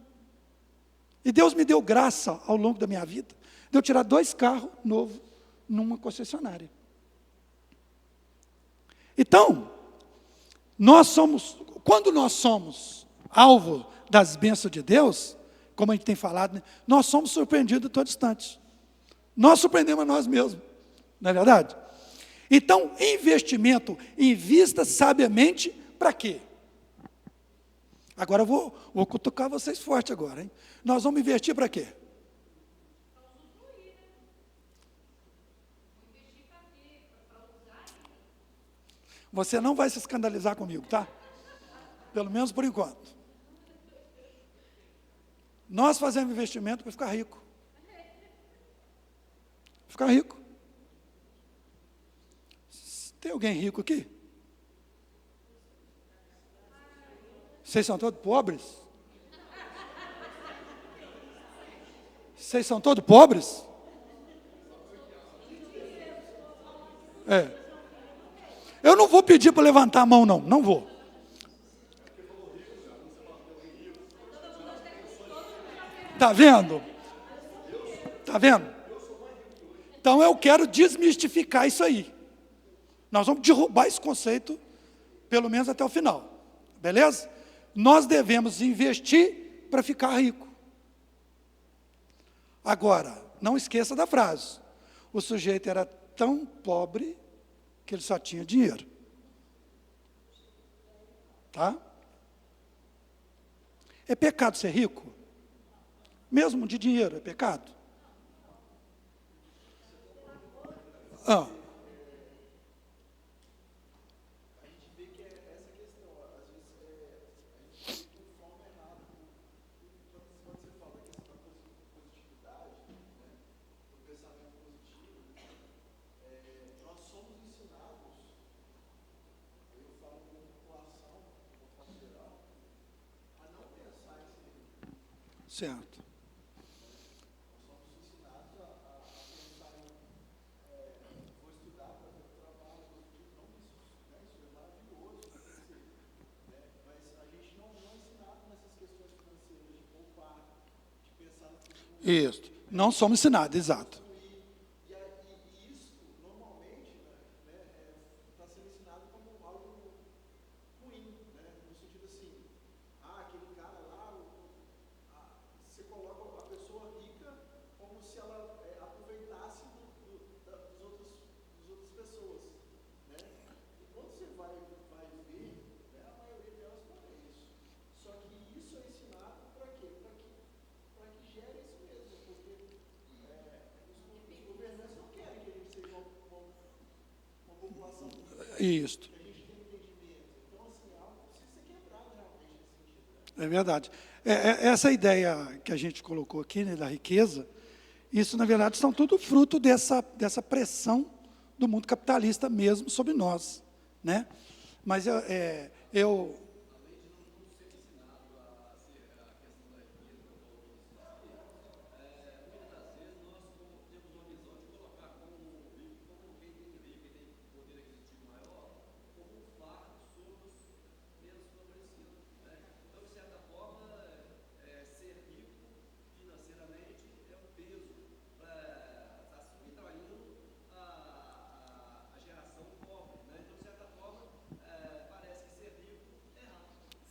E Deus me deu graça ao longo da minha vida, de eu tirar 2 carros novos numa concessionária. Então, quando nós somos alvo das bênçãos de Deus, como a gente tem falado, né, nós somos surpreendidos a todo instante. Nós surpreendemos a nós mesmos, não é verdade? Então, investimento, invista sabiamente para quê? Agora eu vou cutucar vocês forte agora, hein? Nós vamos investir para quê? Você não vai se escandalizar comigo, tá? Pelo menos por enquanto. Nós fazemos investimento para ficar rico. Ficar rico. Tem alguém rico aqui? Vocês são todos pobres? Vocês são todos pobres? É. Eu não vou pedir para levantar a mão, não. Não vou. Está vendo? Está vendo? Então eu quero desmistificar isso aí. Nós vamos derrubar esse conceito, pelo menos até o final. Beleza? Nós devemos investir para ficar rico. Agora, não esqueça da frase. O sujeito era tão pobre que ele só tinha dinheiro. Tá? É pecado ser rico? Mesmo de dinheiro, é pecado? Ah, certo. Isso. Não somos ensinados, exato. Isso. É verdade. Essa ideia que a gente colocou aqui, né, da riqueza, isso, na verdade, são tudo fruto dessa pressão do mundo capitalista mesmo sobre nós, né? Mas eu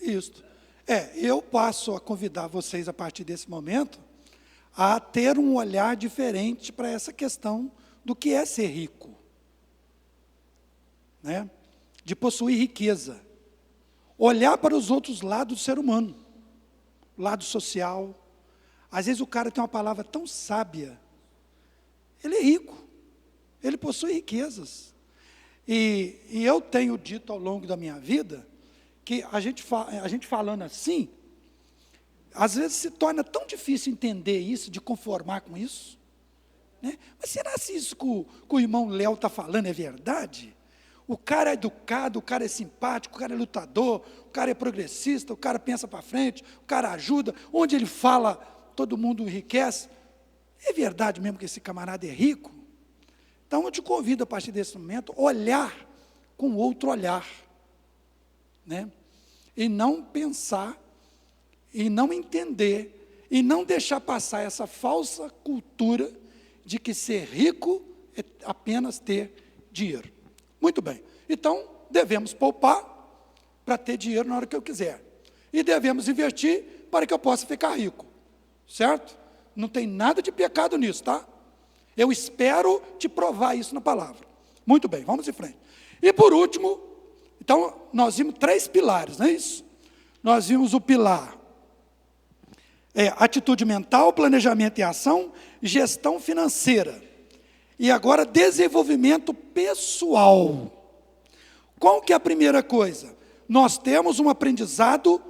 Isso. Eu passo a convidar vocês, a partir desse momento, a ter um olhar diferente para essa questão do que é ser rico, né? De possuir riqueza. Olhar para os outros lados do ser humano, o lado social. Às vezes o cara tem uma palavra tão sábia, ele é rico, ele possui riquezas. E eu tenho dito ao longo da minha vida, que a gente falando assim, às vezes se torna tão difícil entender isso, de conformar com isso, né? Mas será que isso que o irmão Léo está falando é verdade? O cara é educado, o cara é simpático, o cara é lutador, o cara é progressista, o cara pensa para frente, o cara ajuda, onde ele fala, todo mundo enriquece. É verdade mesmo que esse camarada é rico? Então eu te convido, a partir desse momento, a olhar com outro olhar, né? E não pensar, e não entender, e não deixar passar essa falsa cultura de que ser rico é apenas ter dinheiro. Muito bem, então devemos poupar para ter dinheiro na hora que eu quiser, e devemos investir para que eu possa ficar rico, certo? Não tem nada de pecado nisso, tá? Eu espero te provar isso na palavra. Muito bem, vamos em frente. E por último, então, nós vimos 3 pilares, não é isso? Nós vimos o pilar atitude mental, planejamento e ação, gestão financeira. E agora, desenvolvimento pessoal. Qual que é a primeira coisa? Nós temos um aprendizado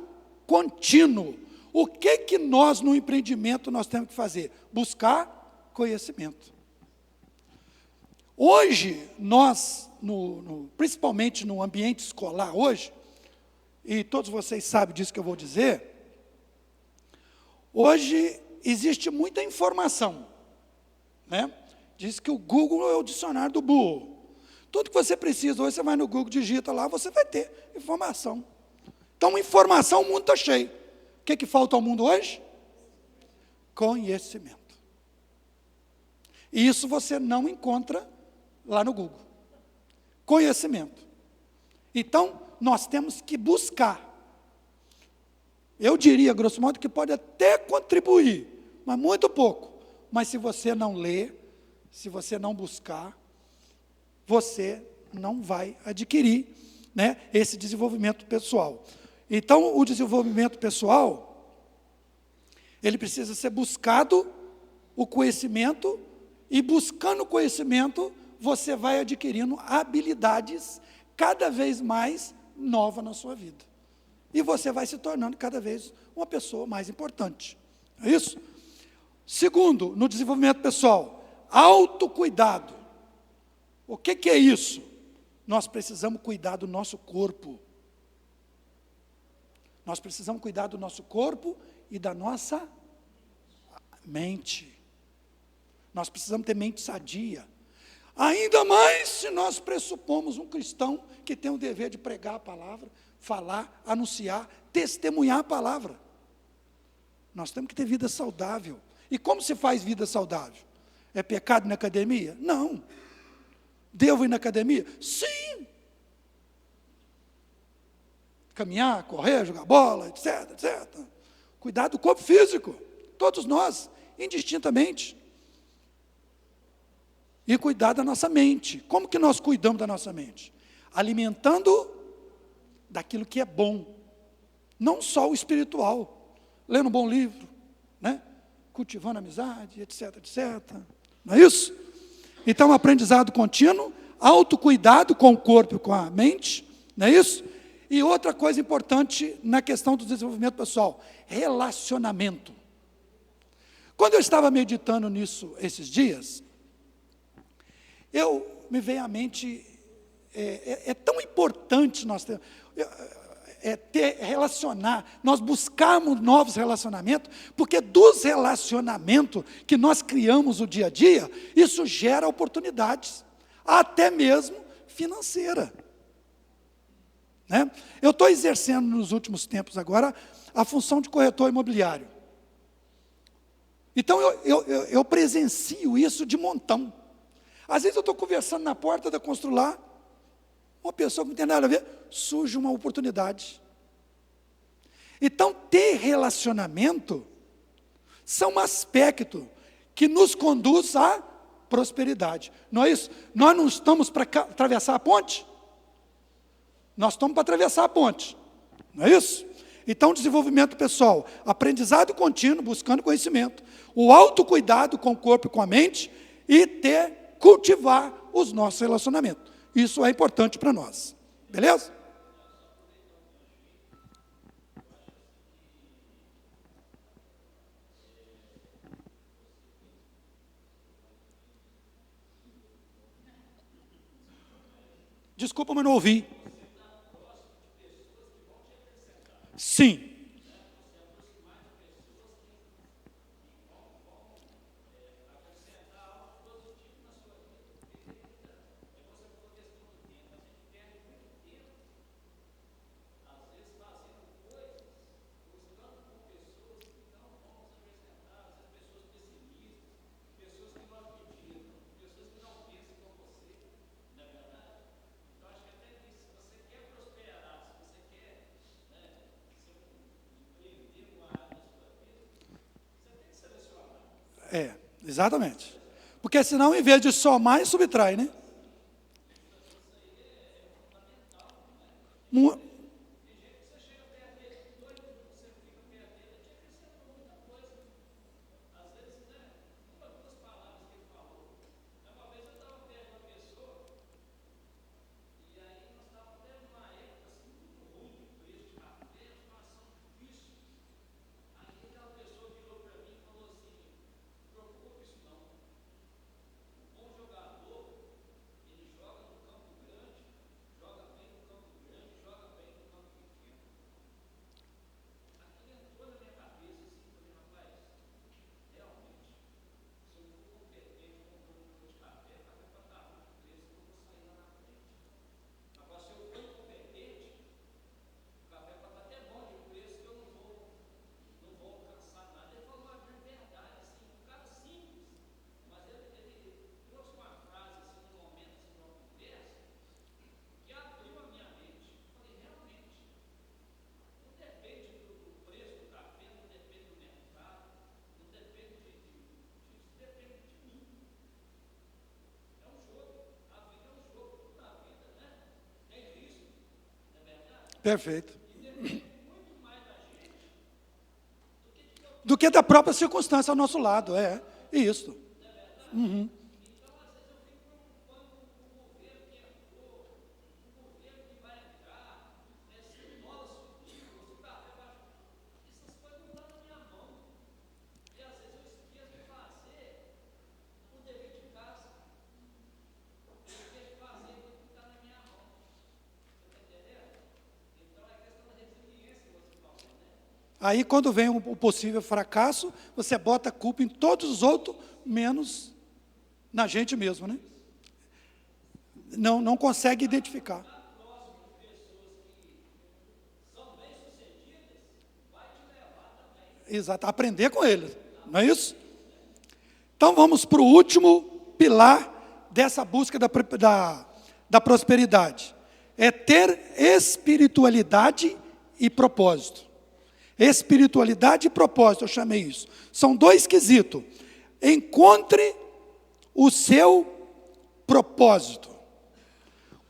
contínuo. O que nós, no empreendimento, nós temos que fazer? Buscar conhecimento. Hoje, nós, principalmente no ambiente escolar hoje, e todos vocês sabem disso que eu vou dizer, hoje existe muita informação, né? Diz que o Google é o dicionário do burro. Tudo que você precisa, hoje você vai no Google, digita lá, você vai ter informação. Então, informação, o mundo está cheio. O que falta ao mundo hoje? Conhecimento. E isso você não encontra lá no Google. Conhecimento. Então, nós temos que buscar. Eu diria, grosso modo, que pode até contribuir, mas muito pouco. Mas se você não ler, se você não buscar, você não vai adquirir, né, esse desenvolvimento pessoal. Então, o desenvolvimento pessoal, ele precisa ser buscado, o conhecimento, e buscando o conhecimento, você vai adquirindo habilidades cada vez mais novas na sua vida. E você vai se tornando cada vez uma pessoa mais importante. É isso? Segundo, no desenvolvimento pessoal, autocuidado. O que é isso? Nós precisamos cuidar do nosso corpo. Nós precisamos cuidar do nosso corpo e da nossa mente. Nós precisamos ter mente sadia. Ainda mais se nós pressupomos um cristão que tem o dever de pregar a palavra, falar, anunciar, testemunhar a palavra. Nós temos que ter vida saudável. E como se faz vida saudável? É pecado ir na academia? Não. Devo ir na academia? Sim. Caminhar, correr, jogar bola, etc, etc. Cuidar do corpo físico. Todos nós, indistintamente. E cuidar da nossa mente. Como que nós cuidamos da nossa mente? Alimentando daquilo que é bom. Não só o espiritual. Lendo um bom livro, né? Cultivando amizade, etc, etc. Não é isso? Então, aprendizado contínuo, autocuidado com o corpo e com a mente, não é isso? E outra coisa importante na questão do desenvolvimento pessoal, relacionamento. Quando eu estava meditando nisso esses dias, me veio à mente, é tão importante nós relacionar, nós buscarmos novos relacionamentos, porque dos relacionamentos que nós criamos o dia a dia, isso gera oportunidades, até mesmo financeira. Né? Eu estou exercendo nos últimos tempos agora a função de corretor imobiliário. Então eu presencio isso de montão. Às vezes eu estou conversando na porta da Constrular, uma pessoa que não tem nada a ver, surge uma oportunidade. Então, ter relacionamento são um aspecto que nos conduz à prosperidade. Não é isso? Nós não estamos para atravessar a ponte? Nós estamos para atravessar a ponte. Não é isso? Então, desenvolvimento pessoal, aprendizado contínuo, buscando conhecimento, o autocuidado com o corpo e com a mente, e cultivar os nossos relacionamentos. Isso é importante para nós. Beleza? Desculpa, mas não ouvi. Sim. Exatamente. Porque senão, em vez de somar, subtrai, né? Perfeito. Do que da própria circunstância ao nosso lado, isso. Uhum. Aí, quando vem o possível fracasso, você bota a culpa em todos os outros, menos na gente mesmo, né? Não consegue identificar. Exato, aprender com eles, não é isso? Então, vamos para o último pilar dessa busca da prosperidade. É ter espiritualidade e propósito. Espiritualidade e propósito, eu chamei isso. São dois quesitos. Encontre o seu propósito.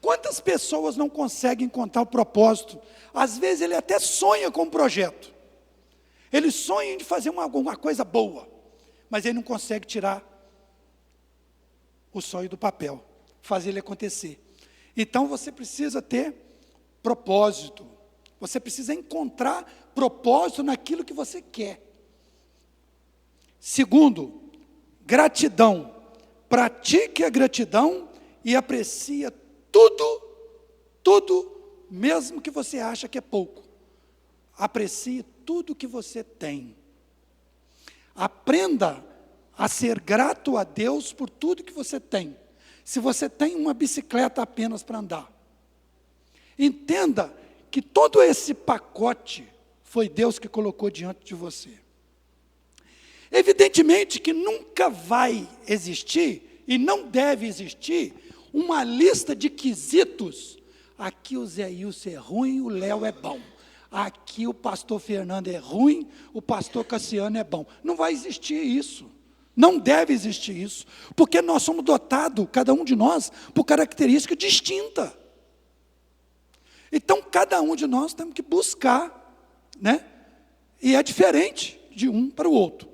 Quantas pessoas não conseguem encontrar o propósito? Às vezes ele até sonha com um projeto. Ele sonha de fazer alguma coisa boa, mas ele não consegue tirar o sonho do papel, fazer ele acontecer. Então você precisa ter propósito. Você precisa encontrar propósito naquilo que você quer. Segundo, gratidão. Pratique a gratidão e aprecie tudo, mesmo que você acha que é pouco. Aprecie tudo que você tem. Aprenda a ser grato a Deus por tudo que você tem. Se você tem uma bicicleta apenas para andar, entenda que todo esse pacote foi Deus que colocou diante de você. Evidentemente que nunca vai existir, e não deve existir, uma lista de quesitos. Aqui o Zé Ilse é ruim, o Léo é bom. Aqui o pastor Fernando é ruim, o pastor Cassiano é bom. Não vai existir isso. Não deve existir isso. Porque nós somos dotados, cada um de nós, por característica distinta. Então, cada um de nós temos que buscar, né? E é diferente de um para o outro.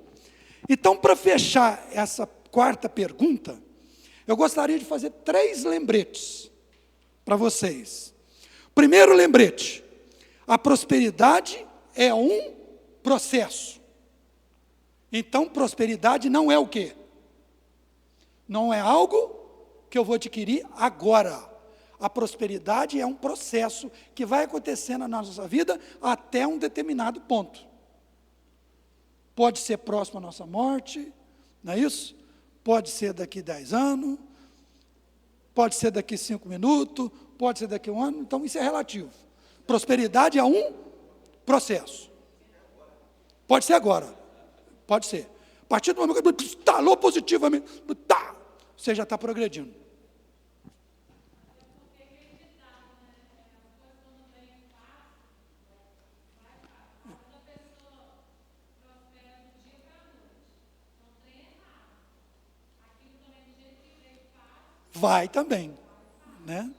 Então, para fechar essa quarta pergunta, eu gostaria de fazer 3 lembretes para vocês. Primeiro lembrete: a prosperidade é um processo. Então, prosperidade não é o quê? Não é algo que eu vou adquirir agora. A prosperidade é um processo que vai acontecendo na nossa vida até um determinado ponto. Pode ser próximo à nossa morte, não é isso? Pode ser daqui 10 anos, pode ser daqui 5 minutos, pode ser daqui 1 ano, então isso é relativo. Prosperidade é um processo. Pode ser agora, pode ser. A partir do momento que estalou positivamente, você já está progredindo. Vai também, né?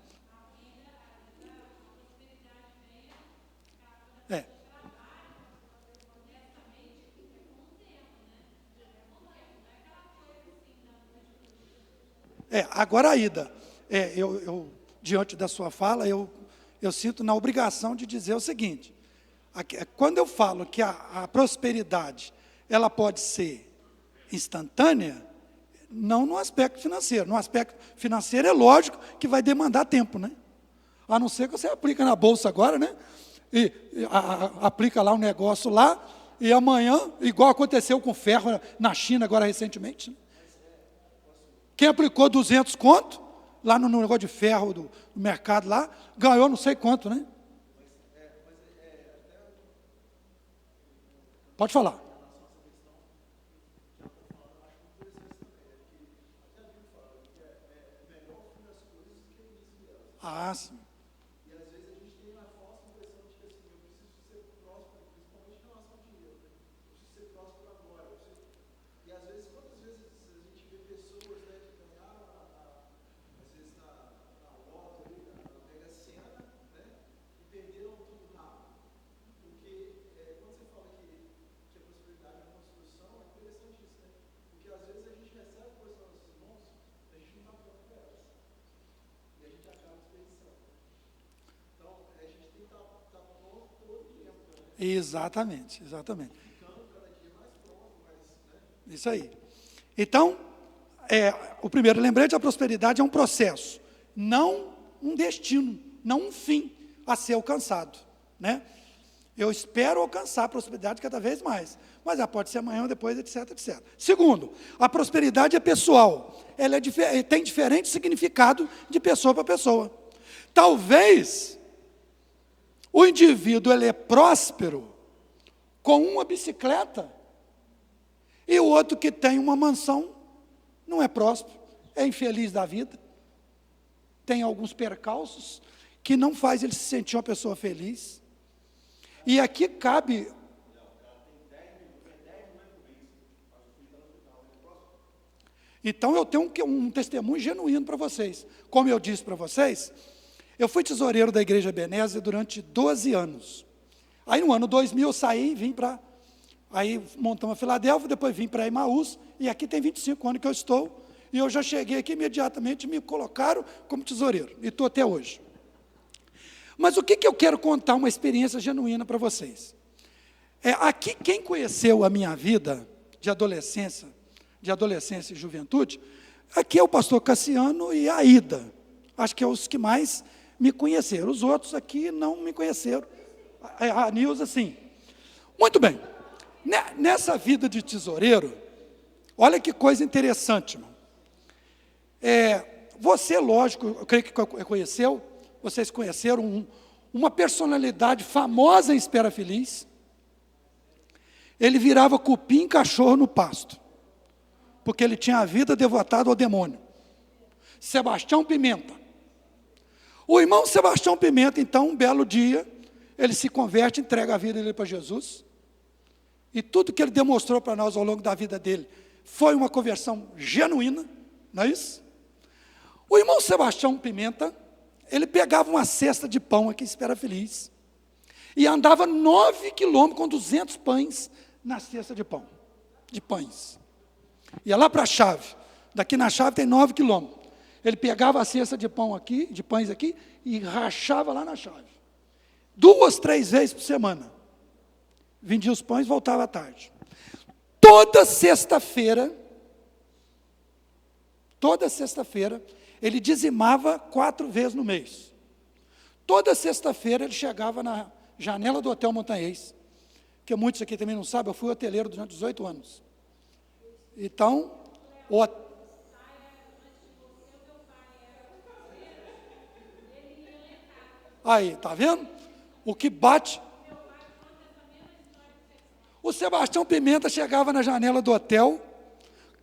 Agora, Aida, diante da sua fala, eu sinto na obrigação de dizer o seguinte: quando eu falo que a prosperidade, ela pode ser instantânea, não no aspecto financeiro. No aspecto financeiro é lógico que vai demandar tempo, né? A não ser que você aplica na bolsa agora, né? E aplica lá um negócio lá, e amanhã, igual aconteceu com o ferro na China agora recentemente, né? Quem aplicou 200 conto, lá no negócio de ferro do mercado lá, ganhou não sei quanto, né? Pode falar. Ah, sim. Exatamente. Isso aí. Então, o primeiro lembrete: a prosperidade é um processo, não um destino, não um fim a ser alcançado, né? Eu espero alcançar a prosperidade cada vez mais, mas ela pode ser amanhã ou depois, etc, etc. Segundo, a prosperidade é pessoal. Ela tem diferente significado de pessoa para pessoa. Talvez o indivíduo ele é próspero com uma bicicleta e o outro que tem uma mansão não é próspero, é infeliz da vida, tem alguns percalços que não faz ele se sentir uma pessoa feliz. E aqui cabe... Então eu tenho um testemunho genuíno para vocês. Como eu disse para vocês, eu fui tesoureiro da Igreja Ebenezer durante 12 anos. Aí no ano 2000 eu saí, vim para... Aí montamos a Filadélfia, depois vim para Emaús, e aqui tem 25 anos que eu estou, e eu já cheguei aqui imediatamente, me colocaram como tesoureiro, e estou até hoje. Mas o que eu quero contar, uma experiência genuína para vocês. Aqui quem conheceu a minha vida de adolescência e juventude, aqui é o pastor Cassiano e a Ida. Acho que é os que mais me conheceram. Os outros aqui não me conheceram. A Nilza, sim. Muito bem. Nessa vida de tesoureiro, olha que coisa interessante, irmão. Você, lógico, eu creio que conheceu, vocês conheceram uma personalidade famosa em Espera Feliz. Ele virava cupim cachorro no pasto, porque ele tinha a vida devotada ao demônio. Sebastião Pimenta. O irmão Sebastião Pimenta, então, um belo dia, ele se converte, entrega a vida dele para Jesus, e tudo que ele demonstrou para nós ao longo da vida dele, foi uma conversão genuína, não é isso? O irmão Sebastião Pimenta, ele pegava uma cesta de pão aqui, Espera Feliz, e andava 9 quilômetros com 200 pães na cesta de pão, de pães. Ia lá para a chave, daqui na chave tem 9 quilômetros. Ele pegava a cesta de pão aqui, de pães aqui, e rachava lá na chave. 2, 3 vezes por semana. Vendia os pães, voltava à tarde. Toda sexta-feira, ele dizimava 4 vezes no mês. Toda sexta-feira ele chegava na janela do Hotel Montanhês, que muitos aqui também não sabem, eu fui hoteleiro durante 18 anos. Então, aí, tá vendo? O que bate. O Sebastião Pimenta chegava na janela do hotel,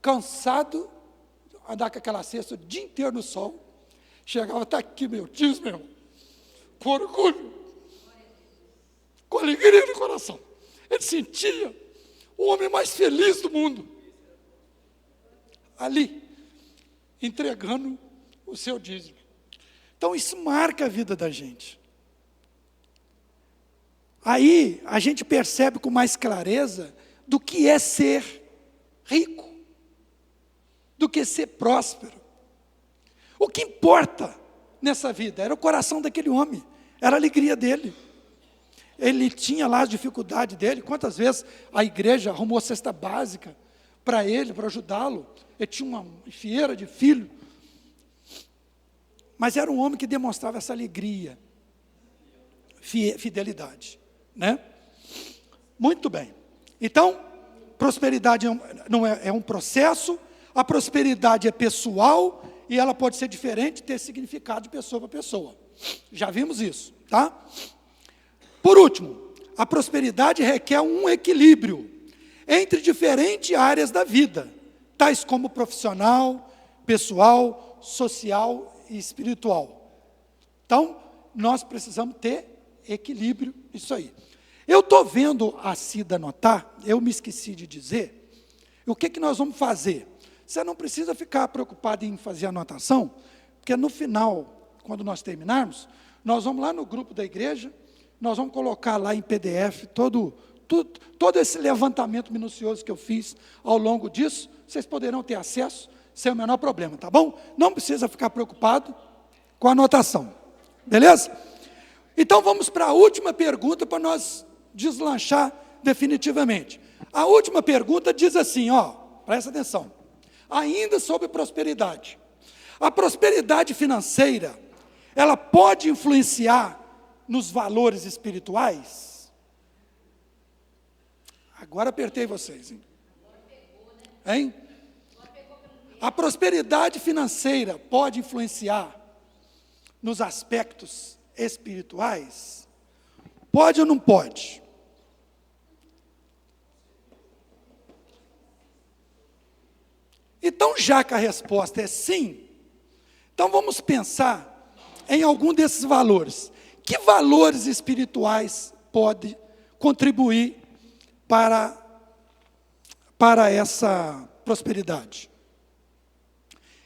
cansado, andar com aquela cesta o dia inteiro no sol, chegava, está aqui meu Deus, meu irmão, com orgulho, com alegria no coração. Ele sentia o homem mais feliz do mundo, ali, entregando o seu dízimo. Então isso marca a vida da gente. Aí a gente percebe com mais clareza do que é ser rico, do que ser próspero. O que importa nessa vida era o coração daquele homem, era a alegria dele. Ele tinha lá as dificuldades dele. Quantas vezes a igreja arrumou cesta básica para ele, para ajudá-lo. Ele tinha uma fieira de filho. Mas era um homem que demonstrava essa alegria, fidelidade, né? Muito bem. Então, prosperidade é um processo, a prosperidade é pessoal e ela pode ser diferente, ter significado de pessoa para pessoa. Já vimos isso, tá? Por último, a prosperidade requer um equilíbrio entre diferentes áreas da vida, tais como profissional, pessoal, social e espiritual. Então, nós precisamos ter equilíbrio nisso aí. Eu estou vendo a Cida anotar, eu me esqueci de dizer, o que nós vamos fazer? Você não precisa ficar preocupado em fazer anotação, porque no final, quando nós terminarmos, nós vamos lá no grupo da igreja, nós vamos colocar lá em PDF todo esse levantamento minucioso que eu fiz ao longo disso, vocês poderão ter acesso sem o menor problema, tá bom? Não precisa ficar preocupado com a anotação, beleza? Então vamos para a última pergunta para nós deslanchar definitivamente. A última pergunta diz assim, ó, presta atenção, ainda sobre prosperidade. A prosperidade financeira, ela pode influenciar nos valores espirituais? Agora apertei vocês, hein? Hein? A prosperidade financeira pode influenciar nos aspectos espirituais? Pode ou não pode? Então, já que a resposta é sim, então vamos pensar em algum desses valores. Que valores espirituais podem contribuir para essa prosperidade?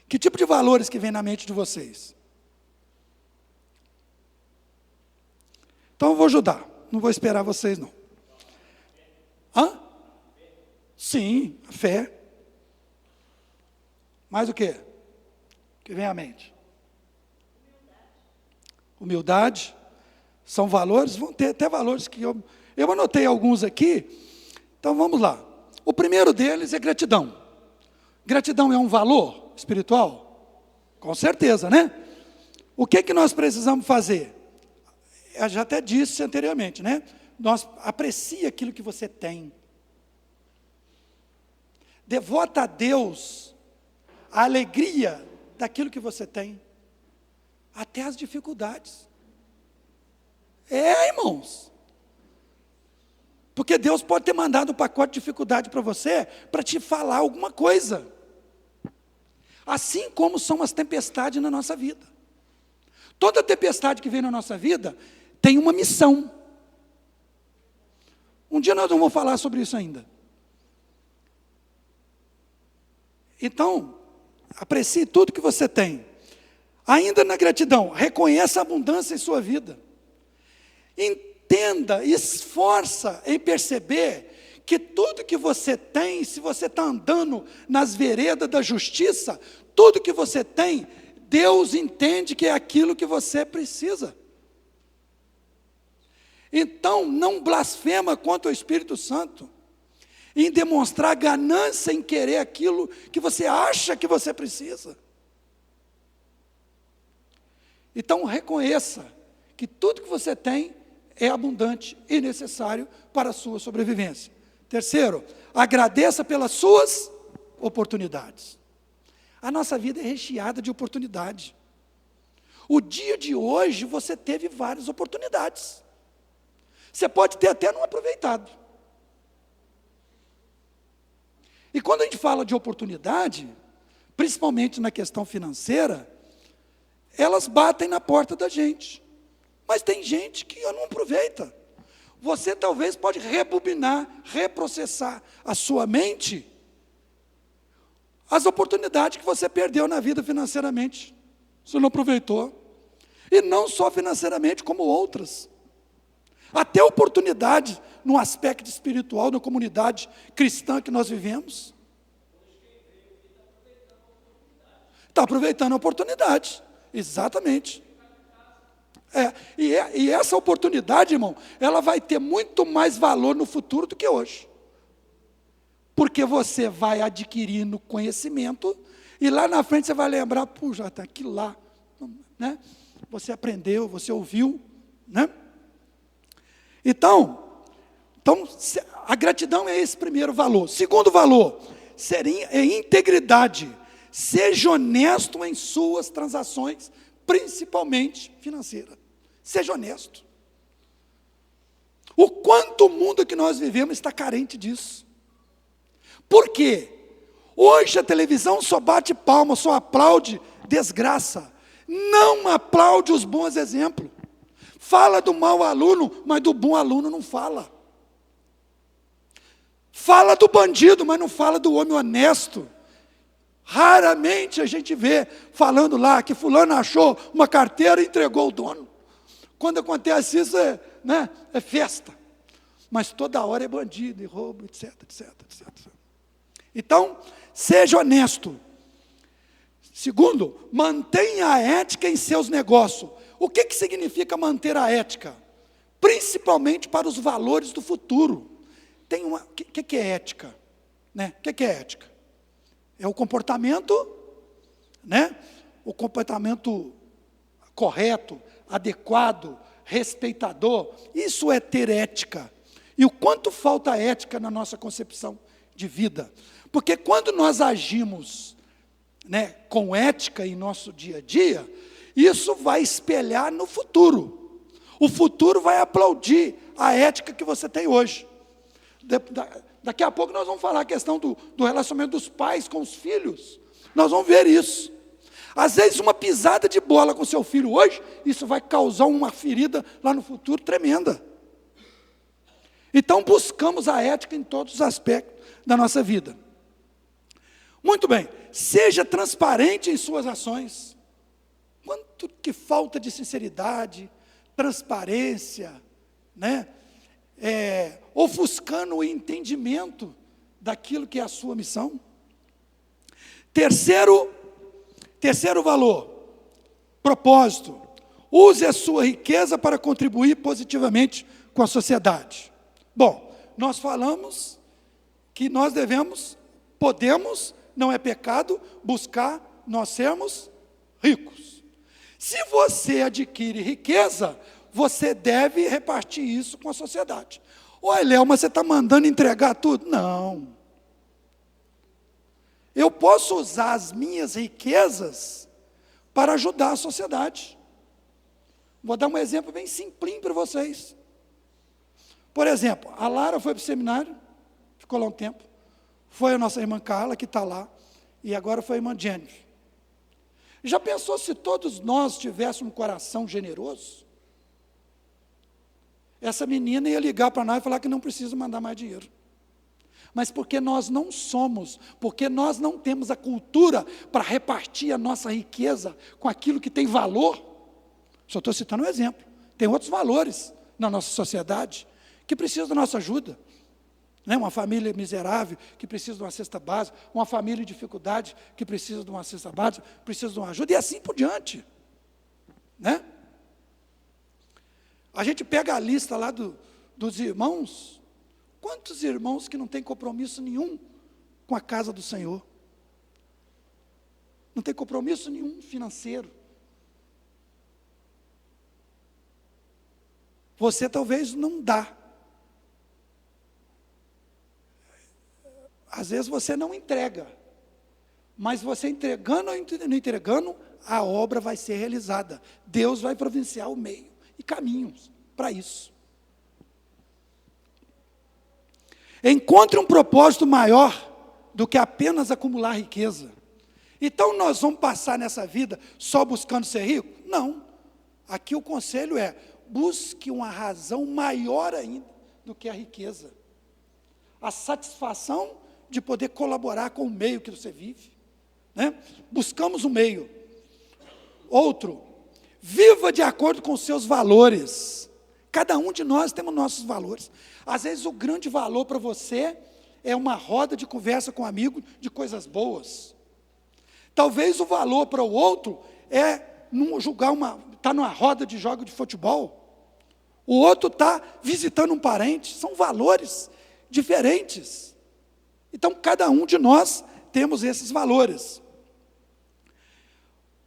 Que tipo de valores que vem na mente de vocês? Então eu vou ajudar, não vou esperar vocês não. Hã? Sim, a fé. Mais o quê? Que vem à mente? Humildade. São valores, vão ter até valores que eu anotei alguns aqui. Então vamos lá. O primeiro deles é gratidão. Gratidão é um valor espiritual? Com certeza, né? O que nós precisamos fazer? Eu já até disse anteriormente, né? Nós aprecie aquilo que você tem. Devota a Deus a alegria daquilo que você tem, até as dificuldades. Irmãos. Porque Deus pode ter mandado um pacote de dificuldade para você, para te falar alguma coisa. Assim como são as tempestades na nossa vida. Toda tempestade que vem na nossa vida tem uma missão. Um dia nós não vamos falar sobre isso ainda. Então, aprecie tudo que você tem. Ainda na gratidão, reconheça a abundância em sua vida. Entenda, esforça em perceber que tudo que você tem, se você está andando nas veredas da justiça, tudo que você tem, Deus entende que é aquilo que você precisa. Então, não blasfema contra o Espírito Santo, em demonstrar ganância em querer aquilo que você acha que você precisa. Então, reconheça que tudo que você tem é abundante e necessário para a sua sobrevivência. Terceiro, agradeça pelas suas oportunidades. A nossa vida é recheada de oportunidade. O dia de hoje você teve várias oportunidades. Você pode ter até não aproveitado. E quando a gente fala de oportunidade, principalmente na questão financeira, elas batem na porta da gente. Mas tem gente que não aproveita. Você talvez pode rebobinar, reprocessar a sua mente as oportunidades que você perdeu na vida financeiramente. Você não aproveitou. E não só financeiramente, como outras. Até oportunidade no aspecto espiritual, na comunidade cristã que nós vivemos. Está aproveitando a oportunidade. Exatamente. E essa oportunidade, irmão, ela vai ter muito mais valor no futuro do que hoje. Porque você vai adquirindo conhecimento e lá na frente você vai lembrar, puxa, está aquilo lá, né? Você aprendeu, você ouviu, né? Então, a gratidão é esse primeiro valor. Segundo valor, é integridade. Seja honesto em suas transações, principalmente financeiras. Seja honesto. O quanto o mundo que nós vivemos está carente disso. Por quê? Hoje a televisão só bate palma, só aplaude desgraça. Não aplaude os bons exemplos. Fala do mau aluno, mas do bom aluno não fala. Fala do bandido, mas não fala do homem honesto. Raramente a gente vê falando lá que fulano achou uma carteira e entregou o dono. Quando acontece isso, é festa. Mas toda hora é bandido e roubo, etc, etc, etc. Então, seja honesto. Segundo, mantenha a ética em seus negócios. O que significa manter a ética? Principalmente para os valores do futuro. O que é ética? Né? O que é ética? É o comportamento, né? O comportamento correto, adequado, respeitador. Isso é ter ética. E o quanto falta ética na nossa concepção de vida. Porque quando nós agimos, né, com ética em nosso dia a dia, isso vai espelhar no futuro. O futuro vai aplaudir a ética que você tem hoje. Daqui a pouco nós vamos falar a questão do relacionamento dos pais com os filhos. Nós vamos ver isso. Às vezes uma pisada de bola com seu filho hoje, isso vai causar uma ferida lá no futuro tremenda. Então buscamos a ética em todos os aspectos da nossa vida. Muito bem, seja transparente em suas ações. Quanto que falta de sinceridade, transparência, né? Ofuscando o entendimento daquilo que é a sua missão. Terceiro valor, propósito. Use a sua riqueza para contribuir positivamente com a sociedade. Bom, nós falamos que nós podemos, não é pecado, buscar nós sermos ricos. Se você adquire riqueza, você deve repartir isso com a sociedade. Olha, Léo, mas você está mandando entregar tudo? Não. Eu posso usar as minhas riquezas para ajudar a sociedade. Vou dar um exemplo bem simplinho para vocês. Por exemplo, a Lara foi para o seminário, ficou lá um tempo. Foi a nossa irmã Carla, que está lá, e agora foi a irmã Jennifer. Já pensou se todos nós tivéssemos um coração generoso? Essa menina ia ligar para nós e falar que não precisa mandar mais dinheiro. Mas porque nós não somos, porque nós não temos a cultura para repartir a nossa riqueza com aquilo que tem valor. Só estou citando um exemplo. Tem outros valores na nossa sociedade que precisam da nossa ajuda. Né? Uma família miserável que precisa de uma cesta básica, uma família em dificuldade que precisa de uma cesta básica, precisa de uma ajuda, e assim por diante. Né? A gente pega a lista lá dos irmãos. Quantos irmãos que não têm compromisso nenhum com a casa do Senhor? Não tem compromisso nenhum financeiro. Você talvez não dá. Às vezes você não entrega. Mas você entregando ou não entregando, a obra vai ser realizada. Deus vai providenciar o meio e caminhos para isso. Encontre um propósito maior do que apenas acumular riqueza. Então nós vamos passar nessa vida só buscando ser rico? Não. Aqui o conselho é, busque uma razão maior ainda do que a riqueza. A satisfação de poder colaborar com o meio que você vive. Né? Buscamos um meio. Outro, viva de acordo com os seus valores. Cada um de nós temos nossos valores. Às vezes o grande valor para você é uma roda de conversa com um amigo de coisas boas. Talvez o valor para o outro é tá numa roda de jogo de futebol. O outro está visitando um parente. São valores diferentes. Então cada um de nós temos esses valores.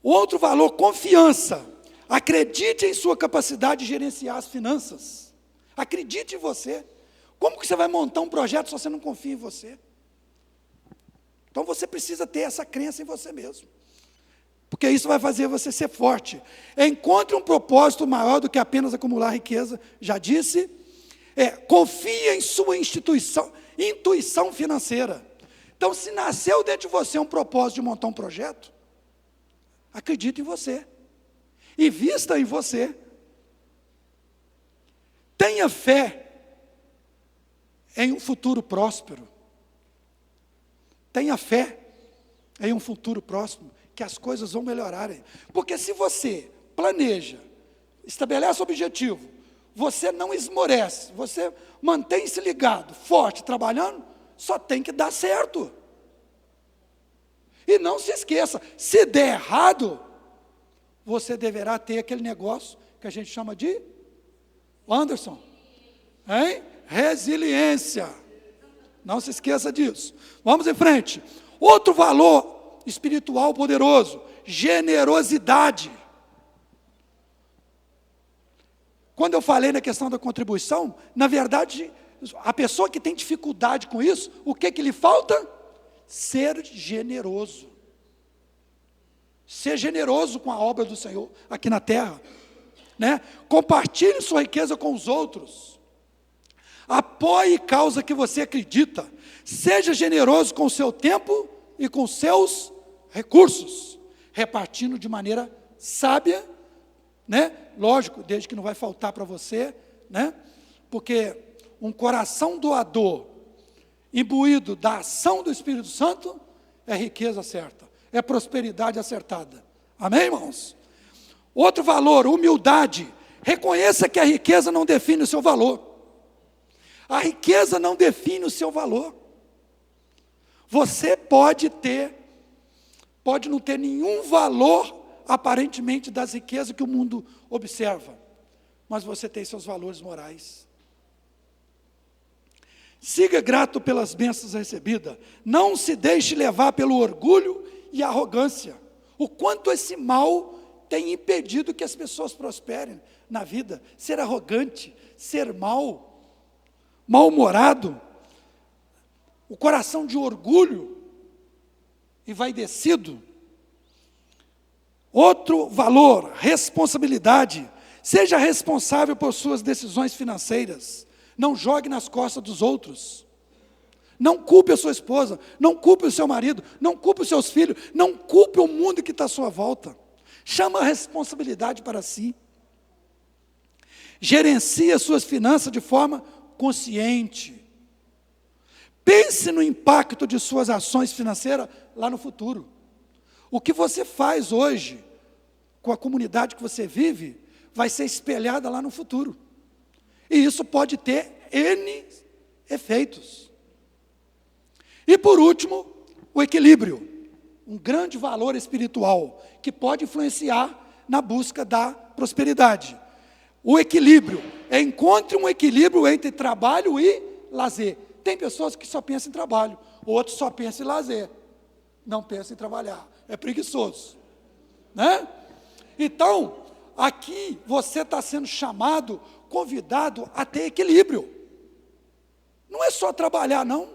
Outro valor, confiança. Acredite em sua capacidade de gerenciar as finanças. Acredite em você. Como que você vai montar um projeto se você não confia em você? Então você precisa ter essa crença em você mesmo. Porque isso vai fazer você ser forte. Encontre um propósito maior do que apenas acumular riqueza. Já disse. Confie em sua intuição financeira. Então, se nasceu dentro de você um propósito de montar um projeto, acredite em você. Invista em você. Tenha fé em um futuro próspero. Tenha fé em um futuro próximo, que as coisas vão melhorarem. Porque se você planeja, estabelece objetivo, você não esmorece, você mantém-se ligado, forte, trabalhando, só tem que dar certo. E não se esqueça, se der errado, você deverá ter aquele negócio que a gente chama de Anderson, hein? Resiliência. Não se esqueça disso. Vamos em frente. Outro valor espiritual poderoso, generosidade. Quando eu falei na questão da contribuição, na verdade, A pessoa que tem dificuldade com isso, o que lhe falta? Ser generoso. Ser generoso com a obra do Senhor aqui na terra, né? Compartilhe sua riqueza com os outros. Apoie causa que você acredita. Seja generoso com o seu tempo e com os seus recursos, repartindo de maneira sábia, né? Lógico, desde que não vai faltar para você, né? Porque um coração doador, imbuído da ação do Espírito Santo, é riqueza certa, é prosperidade acertada. Amém, irmãos? Outro valor, humildade. Reconheça que a riqueza não define o seu valor. A riqueza não define o seu valor. Você pode não ter nenhum valor, aparentemente, das riquezas que o mundo observa, mas você tem seus valores morais. Siga grato pelas bênçãos recebidas. Não se deixe levar pelo orgulho e arrogância. O quanto esse mal tem impedido que as pessoas prosperem na vida. Ser arrogante, ser mal-humorado, o coração de orgulho envaidecido. Outro valor, responsabilidade. Seja responsável por suas decisões financeiras. Não jogue nas costas dos outros. Não culpe a sua esposa, não culpe o seu marido, não culpe os seus filhos, não culpe o mundo que está à sua volta. Chama a responsabilidade para si. Gerencie as suas finanças de forma consciente. Pense no impacto de suas ações financeiras lá no futuro. O que você faz hoje, com a comunidade que você vive, vai ser espelhada lá no futuro. E isso pode ter N efeitos. E por último, o equilíbrio. Um grande valor espiritual, que pode influenciar na busca da prosperidade. O equilíbrio. Encontre um equilíbrio entre trabalho e lazer. Tem pessoas que só pensam em trabalho, outros só pensam em lazer. Não pensam em trabalhar. É preguiçoso. Né? Então, aqui você está sendo chamado, convidado a ter equilíbrio. Não é só trabalhar, não.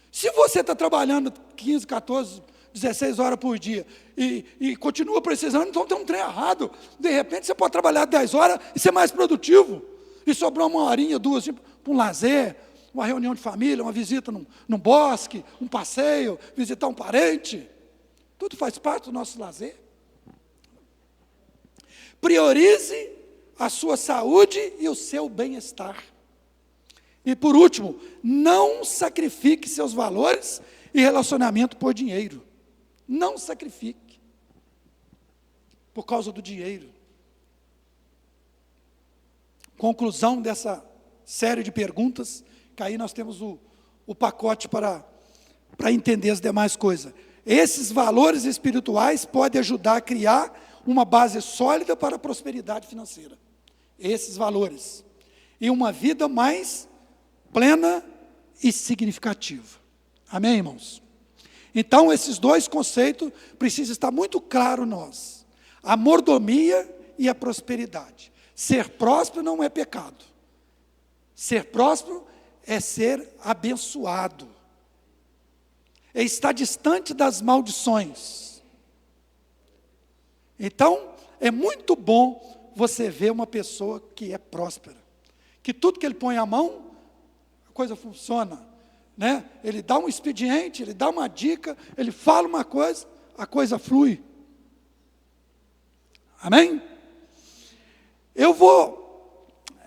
Se você está trabalhando 15, 14, 16 horas por dia e continua precisando, então tem um trem errado. De repente você pode trabalhar 10 horas e ser mais produtivo. E sobrar uma horinha, duas, para um lazer, uma reunião de família, uma visita num bosque, um passeio, visitar um parente. Tudo faz parte do nosso lazer. Priorize a sua saúde e o seu bem-estar. E por último, não sacrifique seus valores e relacionamento por dinheiro. Não sacrifique por causa do dinheiro. Conclusão dessa série de perguntas, que aí nós temos o pacote para entender as demais coisas. Esses valores espirituais podem ajudar a criar uma base sólida para a prosperidade financeira. Esses valores. E uma vida mais plena e significativa. Amém, irmãos? Então, esses dois conceitos precisam estar muito claros nós. A mordomia e a prosperidade. Ser próspero não é pecado. Ser próspero é ser abençoado. É estar distante das maldições. Então, é muito bom você ver uma pessoa que é próspera. Que tudo que ele põe a mão, a coisa funciona, né? Ele dá um expediente, ele dá uma dica, ele fala uma coisa, a coisa flui. Amém?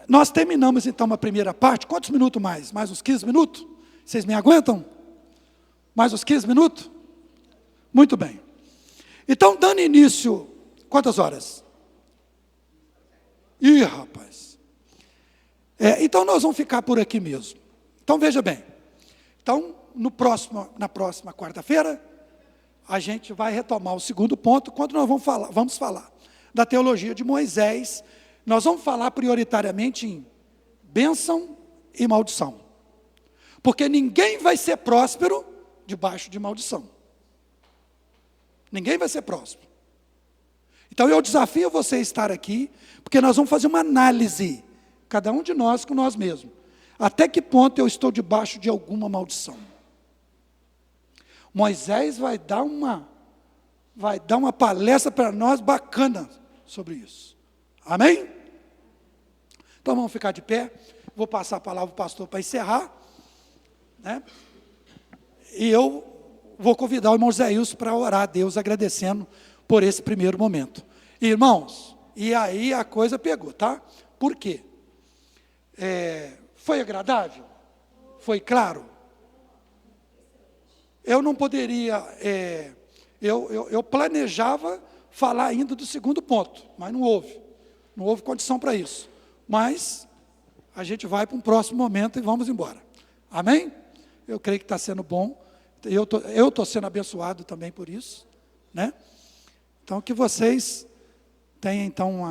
Nós terminamos então a primeira parte. Quantos minutos mais? Mais uns 15 minutos? Vocês me aguentam? Mais uns 15 minutos? Muito bem. Então, dando início, quantas horas? Ih, rapaz. Então nós vamos ficar por aqui mesmo. Então veja bem. Então, na próxima quarta-feira, a gente vai retomar o segundo ponto, quando nós vamos falar da teologia de Moisés. Nós vamos falar prioritariamente em bênção e maldição. Porque ninguém vai ser próspero debaixo de maldição. Ninguém vai ser próspero. Então eu desafio você a estar aqui, porque nós vamos fazer uma análise, cada um de nós com nós mesmos. Até que ponto eu estou debaixo de alguma maldição? Moisés vai dar uma palestra para nós bacana sobre isso. Amém? Então vamos ficar de pé. Vou passar a palavra para o pastor para encerrar, né? E eu vou convidar o irmão Zé Ilson para orar a Deus, agradecendo por esse primeiro momento. Irmãos, e aí a coisa pegou, tá? Por quê? Foi agradável? Foi claro? Eu não poderia, eu planejava falar ainda do segundo ponto, mas não houve condição para isso. Mas a gente vai para um próximo momento e vamos embora. Amém? Eu creio que está sendo bom. Eu estou sendo abençoado também por isso, né? Então, que vocês tenham, então,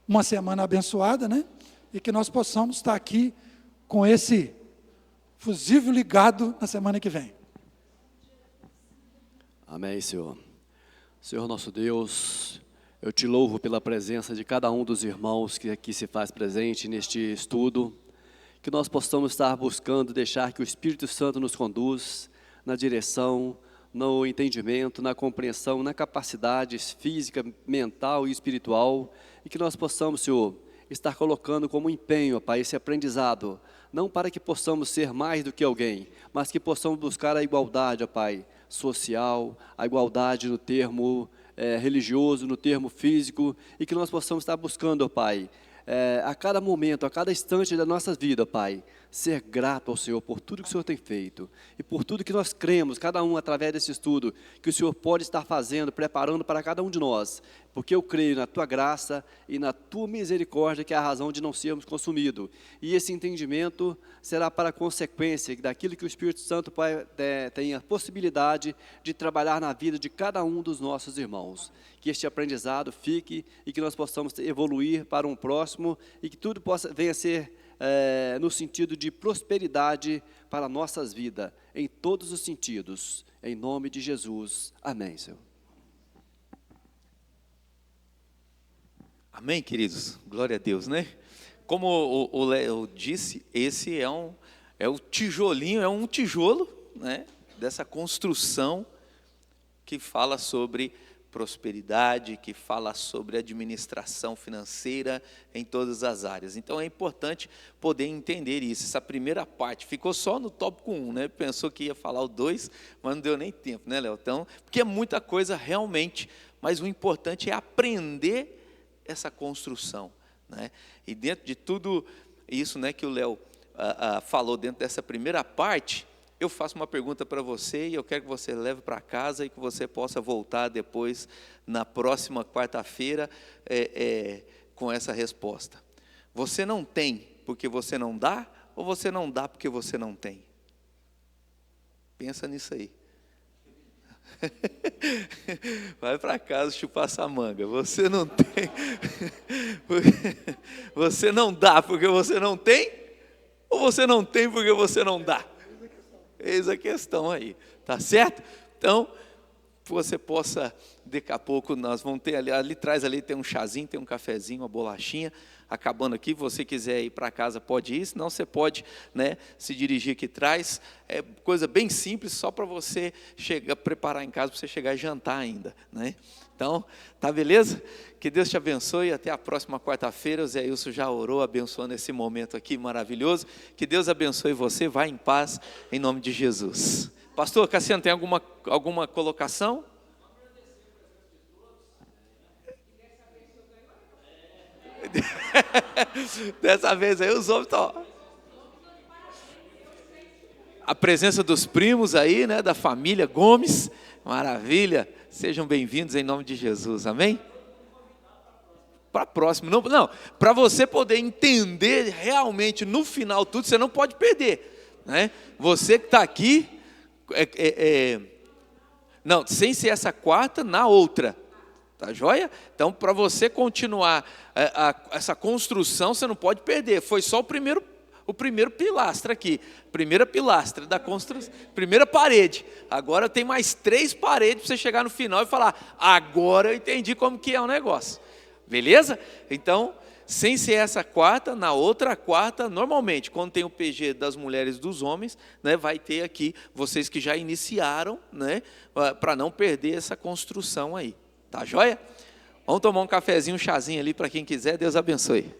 uma semana abençoada, né? E que nós possamos estar aqui com esse fusível ligado na semana que vem. Amém, Senhor. Senhor nosso Deus, eu te louvo pela presença de cada um dos irmãos que aqui se faz presente neste estudo, que nós possamos estar buscando deixar que o Espírito Santo nos conduz na direção, no entendimento, na compreensão, na capacidade física, mental e espiritual, e que nós possamos, Senhor, estar colocando como empenho, Pai, esse aprendizado, não para que possamos ser mais do que alguém, mas que possamos buscar a igualdade, Pai, social, a igualdade no termo religioso, no termo físico, e que nós possamos estar buscando, Pai, a cada momento, a cada instante da nossa vida, Pai, ser grato ao Senhor por tudo que o Senhor tem feito e por tudo que nós cremos, cada um através desse estudo, que o Senhor pode estar fazendo, preparando para cada um de nós, porque eu creio na Tua graça e na Tua misericórdia, que é a razão de não sermos consumidos, e esse entendimento será para a consequência daquilo que o Espírito Santo, Pai, tem a possibilidade de trabalhar na vida de cada um dos nossos irmãos, que este aprendizado fique e que nós possamos evoluir para um próximo e que tudo venha a ser no sentido de prosperidade para nossas vidas, em todos os sentidos, em nome de Jesus, amém, Senhor. Amém, queridos, glória a Deus, né? Como o Léo disse, esse é o tijolinho, é um tijolo, né, dessa construção que fala sobre prosperidade, que fala sobre administração financeira em todas as áreas. Então é importante poder entender isso. Essa primeira parte ficou só no tópico 1, né? Pensou que ia falar o 2, mas não deu nem tempo, né, Léo? Então, porque é muita coisa realmente, mas o importante é aprender essa construção, né? E dentro de tudo isso, né, que o Léo falou dentro dessa primeira parte, eu faço uma pergunta para você e eu quero que você leve para casa e que você possa voltar depois, na próxima quarta-feira, com essa resposta. Você não tem porque você não dá, ou você não dá porque você não tem? Pensa nisso aí. Vai para casa chupar essa manga. Você não tem, você não dá porque você não tem, ou você não tem porque você não dá? Eis a questão aí, tá certo? Então, você possa, daqui a pouco nós vamos ter ali atrás ali tem um chazinho, tem um cafezinho, uma bolachinha, acabando aqui, você quiser ir para casa pode ir, senão você pode, né, se dirigir aqui atrás, é coisa bem simples, só para você preparar em casa, para você chegar e jantar ainda, né? Então, tá beleza? Que Deus te abençoe, até a próxima quarta-feira. O Zé Ilson já orou, abençoando esse momento aqui maravilhoso. Que Deus abençoe você, vá em paz, em nome de Jesus. Pastor Cassiano, tem alguma colocação? Dessa vez aí os homens estão... A presença dos primos aí, né, da família Gomes, maravilha. Sejam bem-vindos em nome de Jesus, amém? Para próximo, não, para você poder entender realmente no final tudo, você não pode perder, né? Você que está aqui, não, sem ser essa quarta, na outra, tá joia? Então, para você continuar essa construção, você não pode perder, foi só o primeiro pilastra aqui, primeira pilastra da construção, primeira parede, agora tem mais 3 paredes para você chegar no final e falar, agora eu entendi como que é o negócio, beleza? Então, sem ser essa quarta, na outra quarta, normalmente, quando tem o PG das mulheres e dos homens, né, vai ter aqui vocês que já iniciaram, né, para não perder essa construção aí. Tá joia? Vamos tomar um cafezinho, um chazinho ali para quem quiser. Deus abençoe.